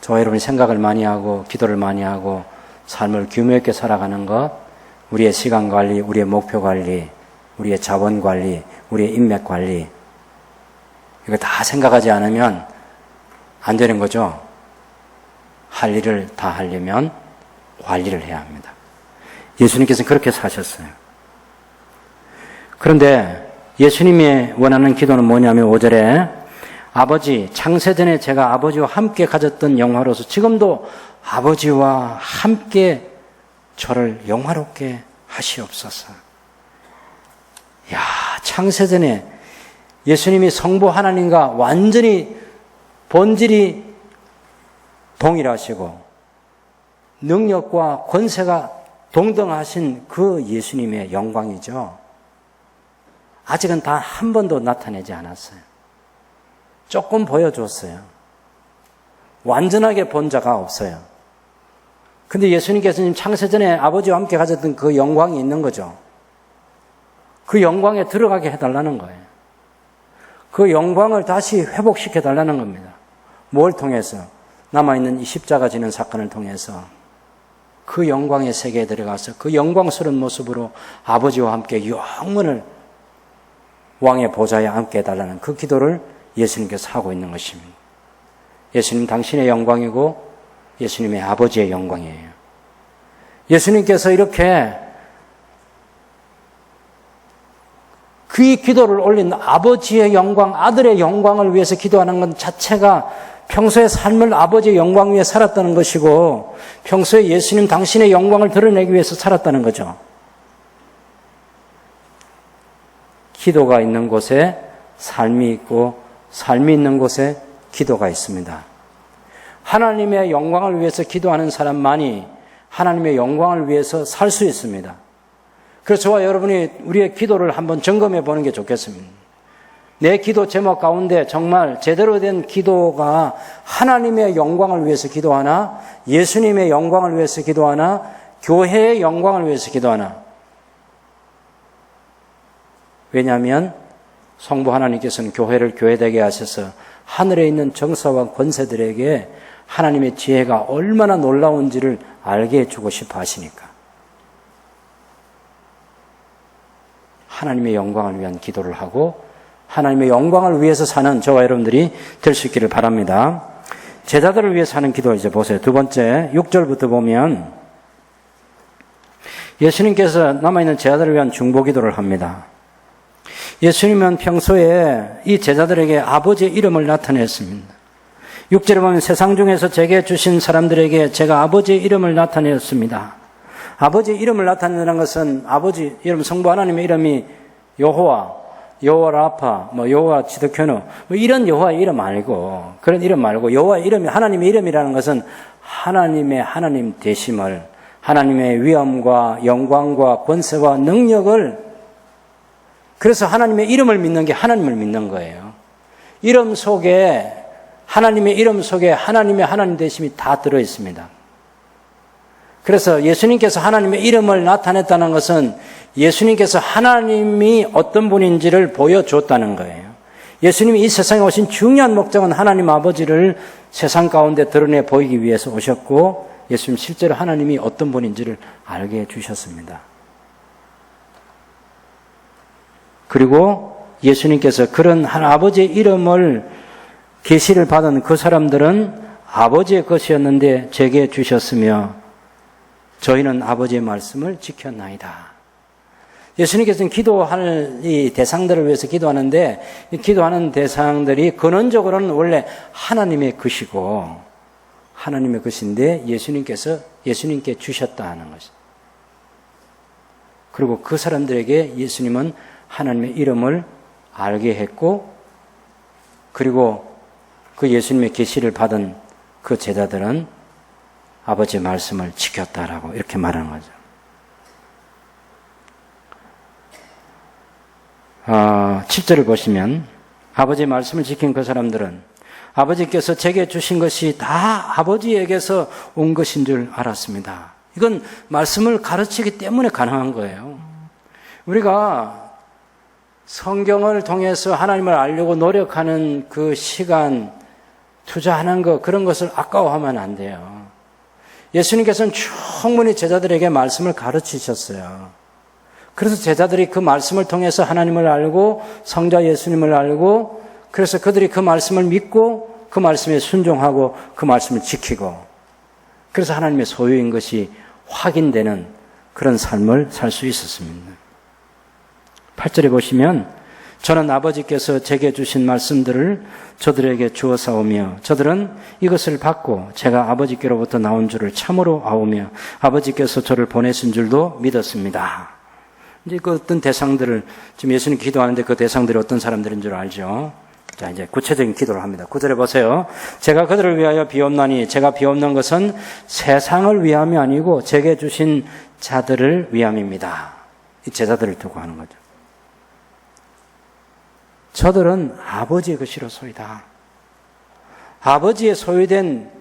저와 여러분이 생각을 많이 하고 기도를 많이 하고 삶을 규모 있게 살아가는 것, 우리의 시간 관리, 우리의 목표 관리, 우리의 자원 관리, 우리의 인맥 관리, 이거 다 생각하지 않으면 안 되는 거죠. 할 일을 다 하려면 관리를 해야 합니다. 예수님께서는 그렇게 사셨어요. 그런데 예수님이 원하는 기도는 뭐냐면 5절에 아버지, 창세전에 제가 아버지와 함께 가졌던 영화로서 지금도 아버지와 함께 저를 영화롭게 하시옵소서. 야, 창세전에 예수님이 성부 하나님과 완전히 본질이 동일하시고 능력과 권세가 동등하신 그 예수님의 영광이죠. 아직은 단 한 번도 나타내지 않았어요. 조금 보여줬어요. 완전하게 본 자가 없어요. 근데 예수님께서는 창세전에 아버지와 함께 가졌던 그 영광이 있는 거죠. 그 영광에 들어가게 해달라는 거예요. 그 영광을 다시 회복시켜 달라는 겁니다. 뭘 통해서? 남아있는 이 십자가 지는 사건을 통해서 그 영광의 세계에 들어가서 그 영광스러운 모습으로 아버지와 함께 영원을 왕의 보좌에 앉게 해달라는 그 기도를 예수님께서 하고 있는 것입니다. 예수님 당신의 영광이고 예수님의 아버지의 영광이에요. 예수님께서 이렇게 그 기도를 올린 아버지의 영광, 아들의 영광을 위해서 기도하는 것 자체가 평소의 삶을 아버지의 영광 위에 살았다는 것이고 평소에 예수님 당신의 영광을 드러내기 위해서 살았다는 거죠. 기도가 있는 곳에 삶이 있고 삶이 있는 곳에 기도가 있습니다. 하나님의 영광을 위해서 기도하는 사람만이 하나님의 영광을 위해서 살 수 있습니다. 그래서 저와 여러분이 우리의 기도를 한번 점검해 보는 게 좋겠습니다. 내 기도 제목 가운데 정말 제대로 된 기도가 하나님의 영광을 위해서 기도하나, 예수님의 영광을 위해서 기도하나, 교회의 영광을 위해서 기도하나. 왜냐하면 성부 하나님께서는 교회를 교회되게 하셔서 하늘에 있는 정사와 권세들에게 하나님의 지혜가 얼마나 놀라운지를 알게 해주고 싶어 하시니까. 하나님의 영광을 위한 기도를 하고 하나님의 영광을 위해서 사는 저와 여러분들이 될 수 있기를 바랍니다. 제자들을 위해서 하는 기도 이제 보세요. 두 번째 6절부터 보면 예수님께서 남아있는 제자들을 위한 중보 기도를 합니다. 예수님은 평소에 이 제자들에게 아버지의 이름을 나타냈습니다. 6절에 보면 세상 중에서 제게 주신 사람들에게 제가 아버지의 이름을 나타내었습니다. 아버지의 이름을 나타내는 것은 아버지 이름 성부 하나님의 이름이 여호와, 여호와 라파, 여호와 지드켜누 이런 여호와의 이름 아니고 그런 이름 말고 여호와의 이름이 하나님의 이름이라는 것은 하나님의 하나님 되심을 하나님의 위엄과 영광과 권세와 능력을 그래서 하나님의 이름을 믿는 게 하나님을 믿는 거예요. 이름 속에 하나님의 이름 속에 하나님의 하나님 되심이 다 들어 있습니다. 그래서 예수님께서 하나님의 이름을 나타냈다는 것은 예수님께서 하나님이 어떤 분인지를 보여줬다는 거예요. 예수님이 이 세상에 오신 중요한 목적은 하나님 아버지를 세상 가운데 드러내 보이기 위해서 오셨고 예수님 실제로 하나님이 어떤 분인지를 알게 해주셨습니다. 그리고 예수님께서 그런 아버지의 이름을 계시를 받은 그 사람들은 아버지의 것이었는데 제게 주셨으며 저희는 아버지의 말씀을 지켰나이다. 예수님께서는 기도할 이 대상들을 위해서 기도하는데 이 기도하는 대상들이 근원적으로는 원래 하나님의 것이고 하나님의 것인데 예수님께서 예수님께 주셨다 하는 것입니다. 그리고 그 사람들에게 예수님은 하나님의 이름을 알게 했고, 그리고 그 예수님의 계시를 받은 그 제자들은 아버지의 말씀을 지켰다라고 이렇게 말하는 거죠. 7절을 보시면 아버지의 말씀을 지킨 그 사람들은 아버지께서 제게 주신 것이 다 아버지에게서 온 것인 줄 알았습니다. 이건 말씀을 가르치기 때문에 가능한 거예요. 우리가 성경을 통해서 하나님을 알려고 노력하는 그 시간, 투자하는 것, 그런 것을 아까워하면 안 돼요. 예수님께서는 충분히 제자들에게 말씀을 가르치셨어요. 그래서 제자들이 그 말씀을 통해서 하나님을 알고 성자 예수님을 알고, 그래서 그들이 그 말씀을 믿고 그 말씀에 순종하고 그 말씀을 지키고, 그래서 하나님의 소유인 것이 확인되는 그런 삶을 살 수 있었습니다. 8절에 보시면 저는 아버지께서 제게 주신 말씀들을 저들에게 주어 싸우며 저들은 이것을 받고 제가 아버지께로부터 나온 줄을 참으로 아오며 아버지께서 저를 보내신 줄도 믿었습니다. 이제 그 어떤 대상들을, 지금 예수님 기도하는데 그 대상들이 어떤 사람들인 줄 알죠? 자, 이제 구체적인 기도를 합니다. 9절에 보세요. 제가 그들을 위하여 비옵나니 제가 비옵는 것은 세상을 위함이 아니고 제게 주신 자들을 위함입니다. 이 제자들을 두고 하는 거죠. 저들은 아버지의 것이로소이다. 아버지의 소유된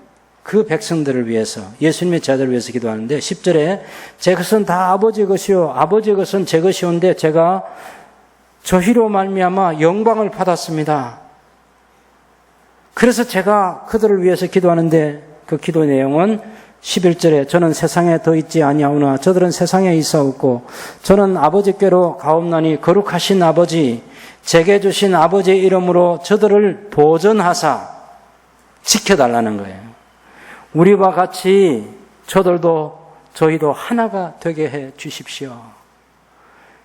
그 백성들을 위해서, 예수님의 제자들을 위해서 기도하는데 10절에 제 것은 다 아버지의 것이요 아버지의 것은 제 것이온데 제가 저희로 말미암아 영광을 받았습니다. 그래서 제가 그들을 위해서 기도하는데 그 기도 내용은 11절에 저는 세상에 더 있지 아니하오나 저들은 세상에 있사옵고 저는 아버지께로 가옵나니 거룩하신 아버지 제게 주신 아버지의 이름으로 저들을 보전하사 지켜달라는 거예요. 우리와 같이 저희도 하나가 되게 해 주십시오.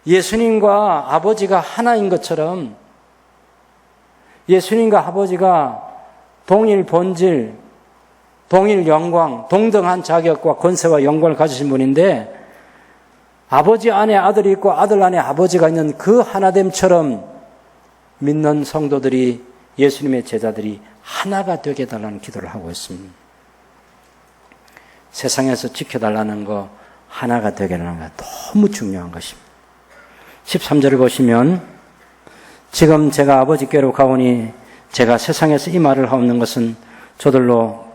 예수님과 아버지가 하나인 것처럼 예수님과 아버지가 동일 본질, 동일 영광, 동등한 자격과 권세와 영광을 가지신 분인데 아버지 안에 아들이 있고 아들 안에 아버지가 있는 그 하나됨처럼 믿는 성도들이, 예수님의 제자들이 하나가 되게 해달라는 기도를 하고 있습니다. 세상에서 지켜달라는 거, 하나가 되게 하는 거 너무 중요한 것입니다. 13절을 보시면 지금 제가 아버지께로 가오니 제가 세상에서 이 말을 하옵는 것은 저들로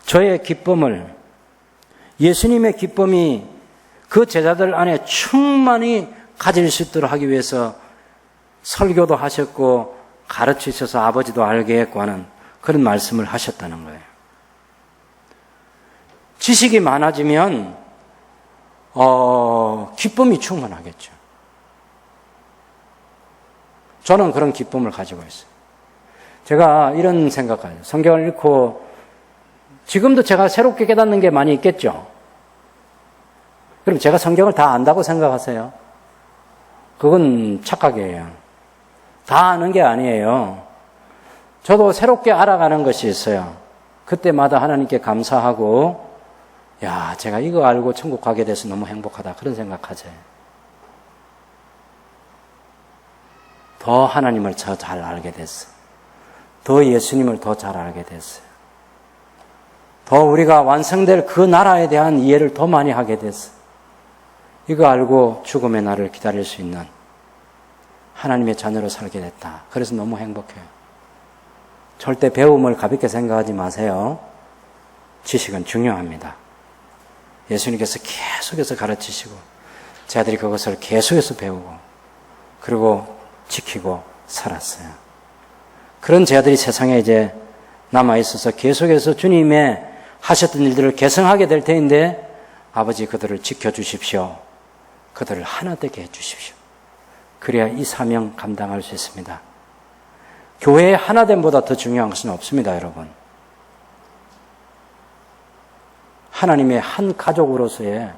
저의 기쁨을, 예수님의 기쁨이 그 제자들 안에 충만히 가질 수 있도록 하기 위해서 설교도 하셨고 가르치셔서 아버지도 알게 했고 하는 그런 말씀을 하셨다는 거예요. 지식이 많아지면 기쁨이 충만하겠죠. 저는 그런 기쁨을 가지고 있어요. 제가 이런 생각해요. 성경을 읽고 지금도 제가 새롭게 깨닫는 게 많이 있겠죠. 그럼 제가 성경을 다 안다고 생각하세요? 그건 착각이에요. 다 아는 게 아니에요. 저도 새롭게 알아가는 것이 있어요. 그때마다 하나님께 감사하고, 야, 제가 이거 알고 천국 가게 돼서 너무 행복하다. 그런 생각하죠. 더 하나님을 더 잘 알게 됐어요. 더 예수님을 더 잘 알게 됐어요. 더 우리가 완성될 그 나라에 대한 이해를 더 많이 하게 됐어요. 이거 알고 죽음의 날을 기다릴 수 있는 하나님의 자녀로 살게 됐다. 그래서 너무 행복해요. 절대 배움을 가볍게 생각하지 마세요. 지식은 중요합니다. 예수님께서 계속해서 가르치시고 제자들이 그것을 계속해서 배우고 그리고 지키고 살았어요. 그런 제자들이 세상에 이제 남아있어서 계속해서 주님의 하셨던 일들을 계승하게 될 테인데 아버지 그들을 지켜주십시오. 그들을 하나 되게 해주십시오. 그래야 이 사명 감당할 수 있습니다. 교회의 하나됨보다 더 중요한 것은 없습니다, 여러분. 하나님의 한 가족으로서의,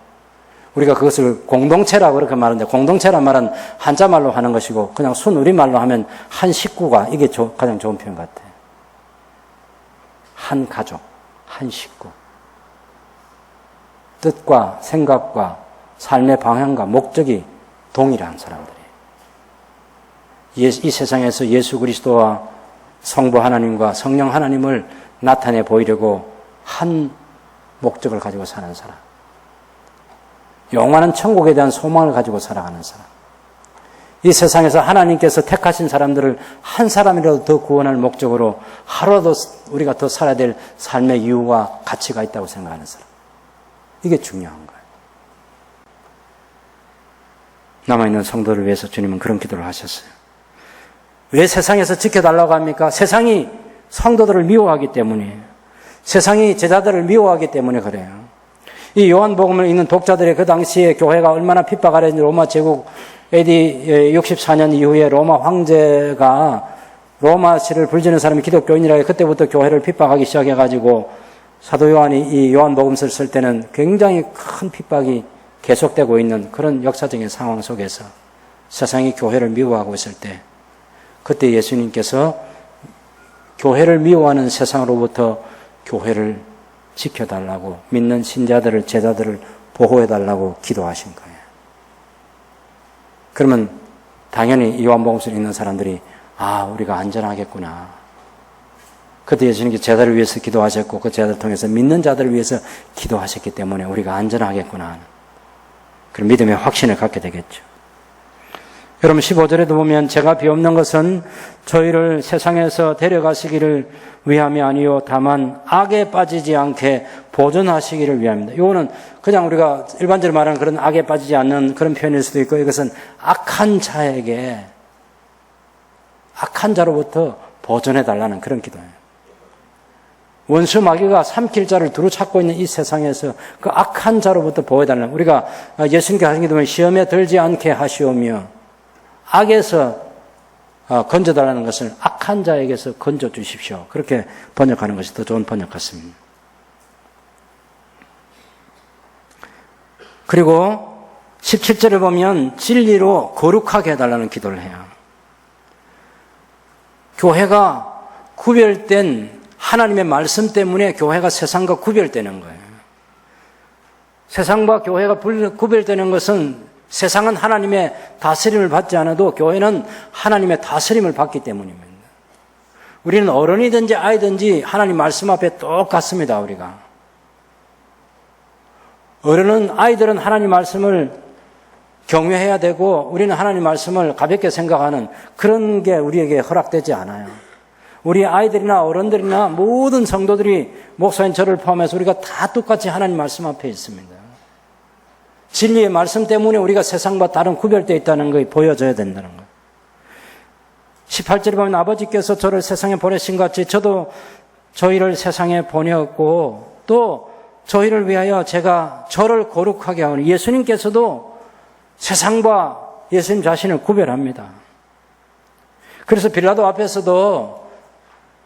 우리가 그것을 공동체라고 그렇게 말하는데 공동체란 말은 한자말로 하는 것이고 그냥 순우리말로 하면 한 식구가, 이게 가장 좋은 표현 같아요. 한 가족, 한 식구. 뜻과 생각과 삶의 방향과 목적이 동일한 사람들이에요. 이 세상에서 예수 그리스도와 성부 하나님과 성령 하나님을 나타내 보이려고 한 목적을 가지고 사는 사람. 영원한 천국에 대한 소망을 가지고 살아가는 사람. 이 세상에서 하나님께서 택하신 사람들을 한 사람이라도 더 구원할 목적으로 하루라도 우리가 더 살아야 될 삶의 이유와 가치가 있다고 생각하는 사람. 이게 중요한 거예요. 남아있는 성도를 위해서 주님은 그런 기도를 하셨어요. 왜 세상에서 지켜달라고 합니까? 세상이 성도들을 미워하기 때문이에요. 세상이 제자들을 미워하기 때문에 그래요. 이 요한복음을 읽는 독자들의 그 당시에 교회가 얼마나 핍박 아래인지 로마 제국 AD 64년 이후에 로마 황제가 로마시를 불지는 사람이 기독교인이라 그때부터 교회를 핍박하기 시작해가지고 사도 요한이 이 요한복음서를 쓸 때는 굉장히 큰 핍박이 계속되고 있는 그런 역사적인 상황 속에서 세상이 교회를 미워하고 있을 때 그때 예수님께서 교회를 미워하는 세상으로부터 교회를 지켜달라고 믿는 신자들을 제자들을 보호해달라고 기도하신 거예요. 그러면 당연히 요한복음서를 읽는 사람들이 우리가 안전하겠구나. 그때 예수님께서 제자를 위해서 기도하셨고 그 제자를 통해서 믿는 자들을 위해서 기도하셨기 때문에 우리가 안전하겠구나. 그런 믿음의 확신을 갖게 되겠죠. 여러분 15절에도 보면 제가 비옵는 것은 저희를 세상에서 데려가시기를 위함이 아니요 다만 악에 빠지지 않게 보존하시기를 위함입니다. 이거는 그냥 우리가 일반적으로 말하는 그런 악에 빠지지 않는 그런 표현일 수도 있고 이것은 악한 자에게 악한 자로부터 보존해달라는 그런 기도예요. 원수 마귀가 삼킬 자를 두루 찾고 있는 이 세상에서 그 악한 자로부터 보호해달라는 우리가 예수님께 하신 기도는 시험에 들지 않게 하시오며 악에서 건져달라는 것을 악한 자에게서 건져주십시오. 그렇게 번역하는 것이 더 좋은 번역 같습니다. 그리고 17절에 보면 진리로 거룩하게 해달라는 기도를 해요. 교회가 구별된 하나님의 말씀 때문에 교회가 세상과 구별되는 거예요. 세상과 교회가 구별되는 것은 세상은 하나님의 다스림을 받지 않아도 교회는 하나님의 다스림을 받기 때문입니다. 우리는 어른이든지 아이든지 하나님 말씀 앞에 똑같습니다. 우리가 아이들은 하나님 말씀을 경외해야 되고 우리는 하나님 말씀을 가볍게 생각하는 그런 게 우리에게 허락되지 않아요. 우리 아이들이나 어른들이나 모든 성도들이 목사님 저를 포함해서 우리가 다 똑같이 하나님 말씀 앞에 있습니다. 진리의 말씀 때문에 우리가 세상과 다른 구별되어 있다는 것이 보여져야 된다는 거예요. 18절에 보면 아버지께서 저를 세상에 보내신 같이 저도 저희를 세상에 보내었고 또 저희를 위하여 제가 저를 거룩하게 하오니 예수님께서도 세상과 예수님 자신을 구별합니다. 그래서 빌라도 앞에서도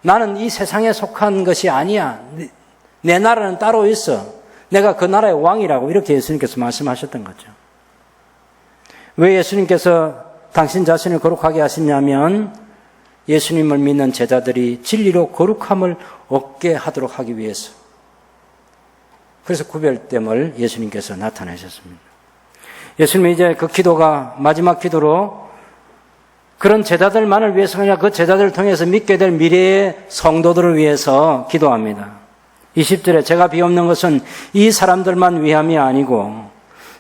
나는 이 세상에 속한 것이 아니야. 내 나라는 따로 있어. 내가 그 나라의 왕이라고 이렇게 예수님께서 말씀하셨던 거죠. 왜 예수님께서 당신 자신을 거룩하게 하시냐면 예수님을 믿는 제자들이 진리로 거룩함을 얻게 하도록 하기 위해서. 그래서 구별됨을 예수님께서 나타내셨습니다. 예수님이 이제 그 기도가 마지막 기도로 그런 제자들만을 위해서가 아니라 그 제자들을 통해서 믿게 될 미래의 성도들을 위해서 기도합니다. 20절에 제가 비옵는 것은 이 사람들만 위함이 아니고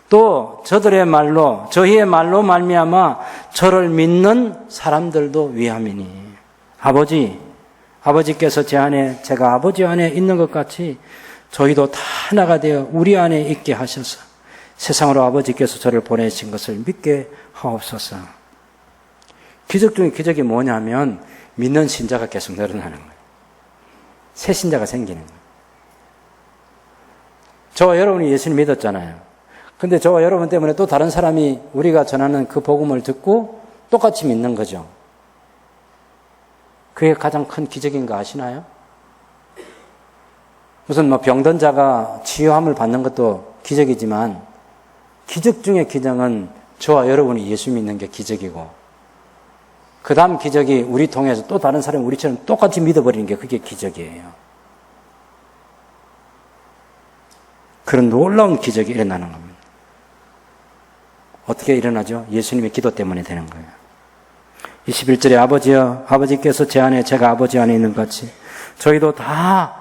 또 저희의 말로 말미암아 저를 믿는 사람들도 위함이니 아버지께서 제 안에 제가 아버지 안에 있는 것 같이 저희도 다 하나가 되어 우리 안에 있게 하셔서 세상으로 아버지께서 저를 보내신 것을 믿게 하옵소서. 기적 중에 기적이 뭐냐면 믿는 신자가 계속 늘어나는 거예요. 새 신자가 생기는 거예요. 저와 여러분이 예수님 믿었잖아요. 근데 저와 여러분 때문에 또 다른 사람이 우리가 전하는 그 복음을 듣고 똑같이 믿는 거죠. 그게 가장 큰 기적인 거 아시나요? 무슨 병든 자가 치유함을 받는 것도 기적이지만 기적 중에 기적은 저와 여러분이 예수 믿는 게 기적이고 그 다음 기적이 우리 통해서 또 다른 사람이 우리처럼 똑같이 믿어버리는 게 그게 기적이에요. 그런 놀라운 기적이 일어나는 겁니다. 어떻게 일어나죠? 예수님의 기도 때문에 되는 거예요. 21절에 아버지여, 아버지께서 제 안에 제가 아버지 안에 있는 것 같이 저희도 다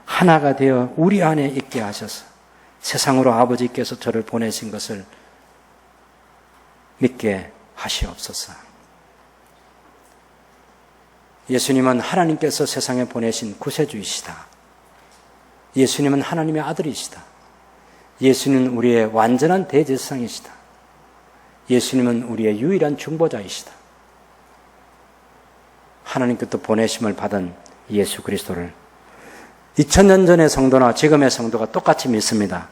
하나가 되어 우리 안에 있게 하셔서 세상으로 아버지께서 저를 보내신 것을 믿게 하시옵소서. 예수님은 하나님께서 세상에 보내신 구세주이시다. 예수님은 하나님의 아들이시다. 예수님은 우리의 완전한 대제사장이시다. 예수님은 우리의 유일한 중보자이시다. 하나님께서 보내심을 받은 예수 그리스도를 2000년 전의 성도나 지금의 성도가 똑같이 믿습니다.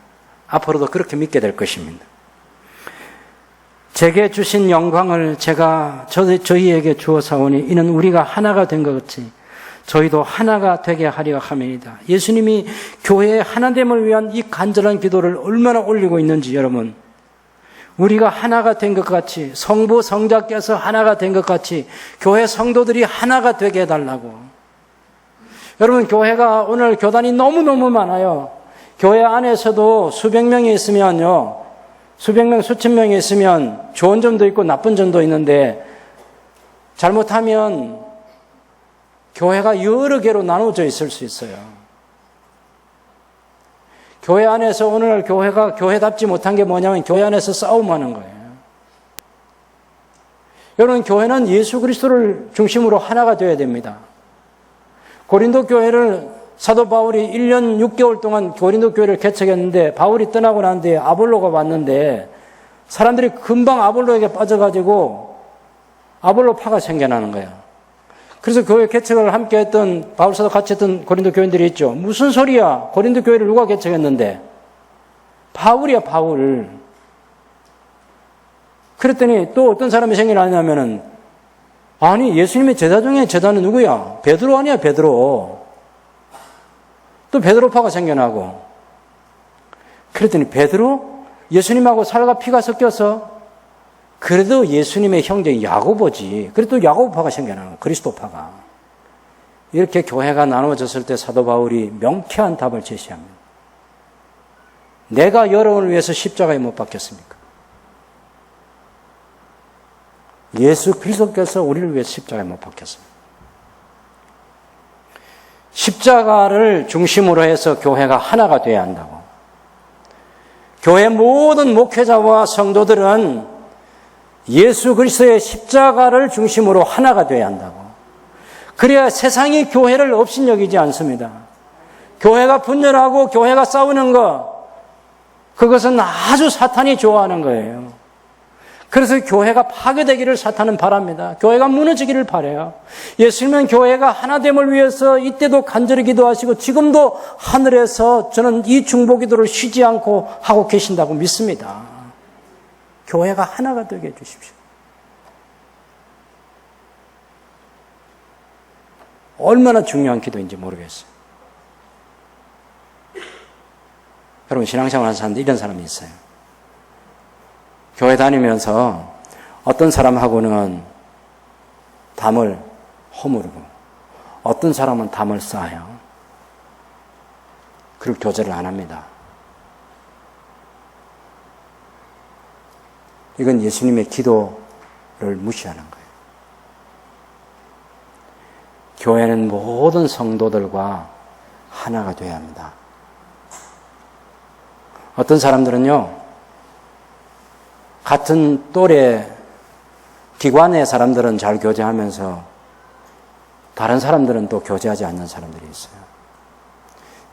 앞으로도 그렇게 믿게 될 것입니다. 제게 주신 영광을 제가 저희에게 주어사오니 이는 우리가 하나가 된 것 같이 저희도 하나가 되게 하려 함이니이다. 예수님이 교회의 하나됨을 위한 이 간절한 기도를 얼마나 올리고 있는지 여러분, 우리가 하나가 된 것 같이, 성부 성자께서 하나가 된 것 같이 교회 성도들이 하나가 되게 해달라고. 여러분, 교회가 오늘 교단이 너무너무 많아요. 교회 안에서도 수백 명이 있으면요, 수백 명, 수천 명이 있으면 좋은 점도 있고 나쁜 점도 있는데 잘못하면 교회가 여러 개로 나눠져 있을 수 있어요. 교회 안에서 오늘 교회가 교회답지 못한 게 뭐냐면 교회 안에서 싸움하는 거예요. 여러분, 교회는 예수 그리스도를 중심으로 하나가 되어야 됩니다. 고린도 교회를 사도 바울이 1년 6개월 동안 고린도 교회를 개척했는데 바울이 떠나고 난 뒤에 아볼로가 왔는데 사람들이 금방 아볼로에게 빠져가지고 아볼로파가 생겨나는 거예요. 그래서 교회 개척을 함께 했던 바울사도 같이 했던 고린도 교인들이 있죠. 무슨 소리야? 고린도 교회를 누가 개척했는데? 바울이야, 바울. 그랬더니 또 어떤 사람이 생겨나냐면은, 아니, 예수님의 제자 중에 제자는 누구야? 베드로 아니야, 베드로. 또 베드로파가 생겨나고. 그랬더니 베드로? 예수님하고 살과 피가 섞여서 그래도 예수님의 형제인 야고보지. 그래도 야고보파가 생겨나는 거예요. 그리스도파가. 이렇게 교회가 나누어졌을 때 사도 바울이 명쾌한 답을 제시합니다. 내가 여러분을 위해서 십자가에 못 박혔습니까? 예수 그리스도께서 우리를 위해서 십자가에 못 박혔습니다. 십자가를 중심으로 해서 교회가 하나가 되어야 한다고. 교회 모든 목회자와 성도들은 예수 그리스도의 십자가를 중심으로 하나가 되어야 한다고. 그래야 세상이 교회를 업신여기지 않습니다. 교회가 분열하고 교회가 싸우는 것, 그것은 아주 사탄이 좋아하는 거예요. 그래서 교회가 파괴되기를 사탄은 바랍니다. 교회가 무너지기를 바라요. 예수님은 교회가 하나됨을 위해서 이때도 간절히 기도하시고 지금도 하늘에서 저는 이 중보기도를 쉬지 않고 하고 계신다고 믿습니다. 교회가 하나가 되게 해주십시오. 얼마나 중요한 기도인지 모르겠어요. 여러분, 신앙생활 하는 사람들 이런 사람이 있어요. 교회 다니면서 어떤 사람하고는 담을 허무르고 어떤 사람은 담을 쌓아요. 그리고 교제를 안 합니다. 이건 예수님의 기도를 무시하는 거예요. 교회는 모든 성도들과 하나가 되어야 합니다. 어떤 사람들은요, 같은 또래 기관의 사람들은 잘 교제하면서 다른 사람들은 또 교제하지 않는 사람들이 있어요.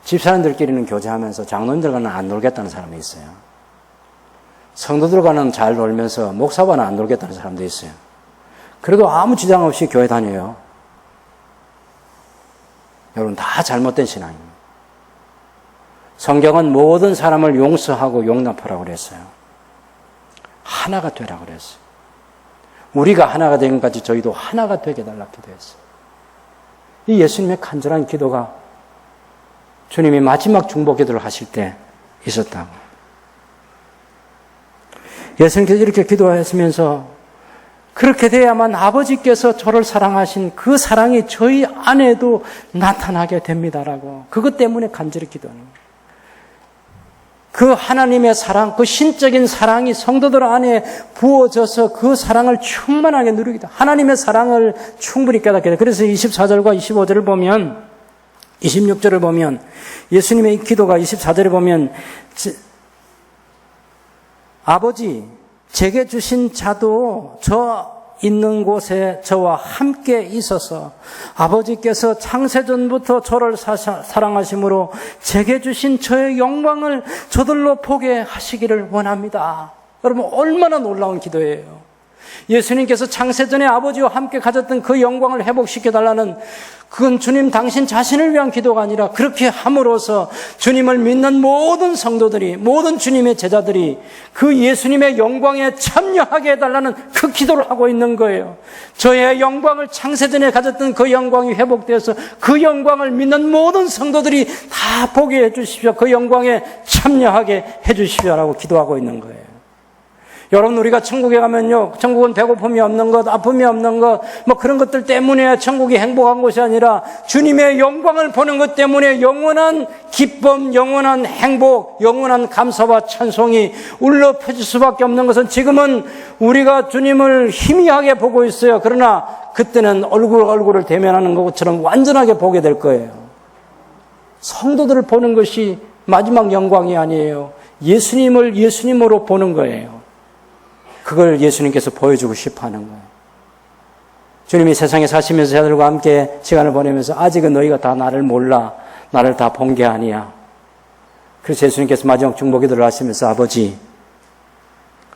집사람들끼리는 교제하면서 장로님들과는 안 놀겠다는 사람이 있어요. 성도들과는 잘 놀면서 목사와는 안 놀겠다는 사람도 있어요. 그래도 아무 지장 없이 교회 다녀요. 여러분, 다 잘못된 신앙입니다. 성경은 모든 사람을 용서하고 용납하라고 그랬어요. 하나가 되라고 그랬어요. 우리가 하나가 된 것까지 저희도 하나가 되게 해달라고 기도했어요. 이 예수님의 간절한 기도가 주님이 마지막 중보 기도를 하실 때 있었다고. 예수님께서 이렇게 기도하시면서 그렇게 돼야만 아버지께서 저를 사랑하신 그 사랑이 저희 안에도 나타나게 됩니다라고. 그것 때문에 간절히 기도하는 거예요. 그 하나님의 사랑, 그 신적인 사랑이 성도들 안에 부어져서 그 사랑을 충만하게 누리기도, 하나님의 사랑을 충분히 깨닫게 돼. 그래서 24절과 25절을 보면, 26절을 보면, 예수님의 기도가 24절에 보면, 아버지, 제게 주신 자도 저 있는 곳에 저와 함께 있어서 아버지께서 창세전부터 저를 사랑하심으로 제게 주신 저의 영광을 저들로 보게 하시기를 원합니다. 여러분, 얼마나 놀라운 기도예요. 예수님께서 창세전에 아버지와 함께 가졌던 그 영광을 회복시켜달라는, 그건 주님 당신 자신을 위한 기도가 아니라 그렇게 함으로써 주님을 믿는 모든 성도들이, 모든 주님의 제자들이 그 예수님의 영광에 참여하게 해달라는 그 기도를 하고 있는 거예요. 저의 영광을, 창세전에 가졌던 그 영광이 회복되어서 그 영광을 믿는 모든 성도들이 다 보게 해주십시오. 그 영광에 참여하게 해주십시오라고 기도하고 있는 거예요. 여러분, 우리가 천국에 가면요, 천국은 배고픔이 없는 것, 아픔이 없는 것, 뭐 그런 것들 때문에 천국이 행복한 곳이 아니라 주님의 영광을 보는 것 때문에 영원한 기쁨, 영원한 행복, 영원한 감사와 찬송이 울려 퍼질 수밖에 없는 것은, 지금은 우리가 주님을 희미하게 보고 있어요. 그러나 그때는 얼굴을 대면하는 것처럼 완전하게 보게 될 거예요. 성도들을 보는 것이 마지막 영광이 아니에요. 예수님을 예수님으로 보는 거예요. 그걸 예수님께서 보여주고 싶어 하는 거예요. 주님이 세상에 사시면서 제자들과 함께 시간을 보내면서 아직은 너희가 다 나를 몰라, 나를 다 본 게 아니야. 그래서 예수님께서 마지막 중보기도를 하시면서 아버지,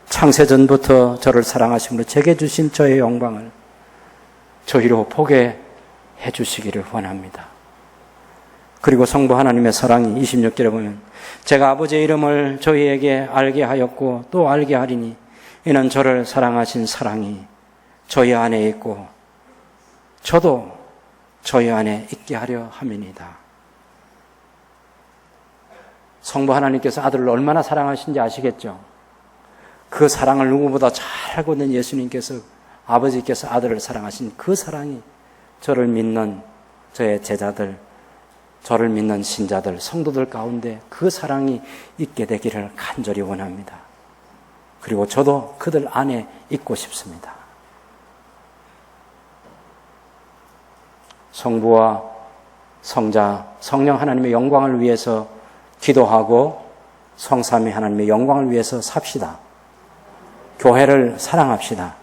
창세전부터 저를 사랑하심으로 제게 주신 저의 영광을 저희로 보게 해주시기를 원합니다. 그리고 성부 하나님의 사랑이 26절에 보면 제가 아버지의 이름을 저희에게 알게 하였고 또 알게 하리니 이는 저를 사랑하신 사랑이 저희 안에 있고 저도 저희 안에 있게 하려 함이니이다. 성부 하나님께서 아들을 얼마나 사랑하신지 아시겠죠? 그 사랑을 누구보다 잘 알고 있는 예수님께서, 아버지께서 아들을 사랑하신 그 사랑이 저를 믿는 저의 제자들, 저를 믿는 신자들, 성도들 가운데 그 사랑이 있게 되기를 간절히 원합니다. 그리고 저도 그들 안에 있고 싶습니다. 성부와 성자, 성령 하나님의 영광을 위해서 기도하고 성삼위 하나님의 영광을 위해서 삽시다. 교회를 사랑합시다.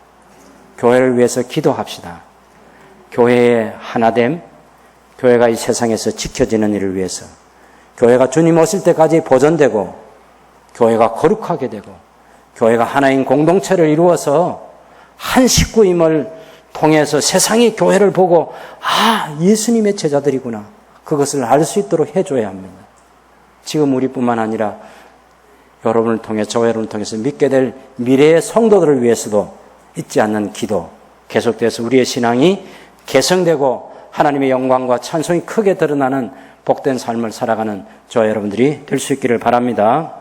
교회를 위해서 기도합시다. 교회의 하나됨, 교회가 이 세상에서 지켜지는 일을 위해서, 교회가 주님 오실 때까지 보존되고 교회가 거룩하게 되고 교회가 하나인 공동체를 이루어서 한 식구임을 통해서 세상이 교회를 보고 예수님의 제자들이구나, 그것을 알 수 있도록 해줘야 합니다. 지금 우리뿐만 아니라 여러분을 통해, 저 여러분을 통해서 믿게 될 미래의 성도들을 위해서도 잊지 않는 기도, 계속돼서 우리의 신앙이 개성되고 하나님의 영광과 찬송이 크게 드러나는 복된 삶을 살아가는 저 여러분들이 될 수 있기를 바랍니다.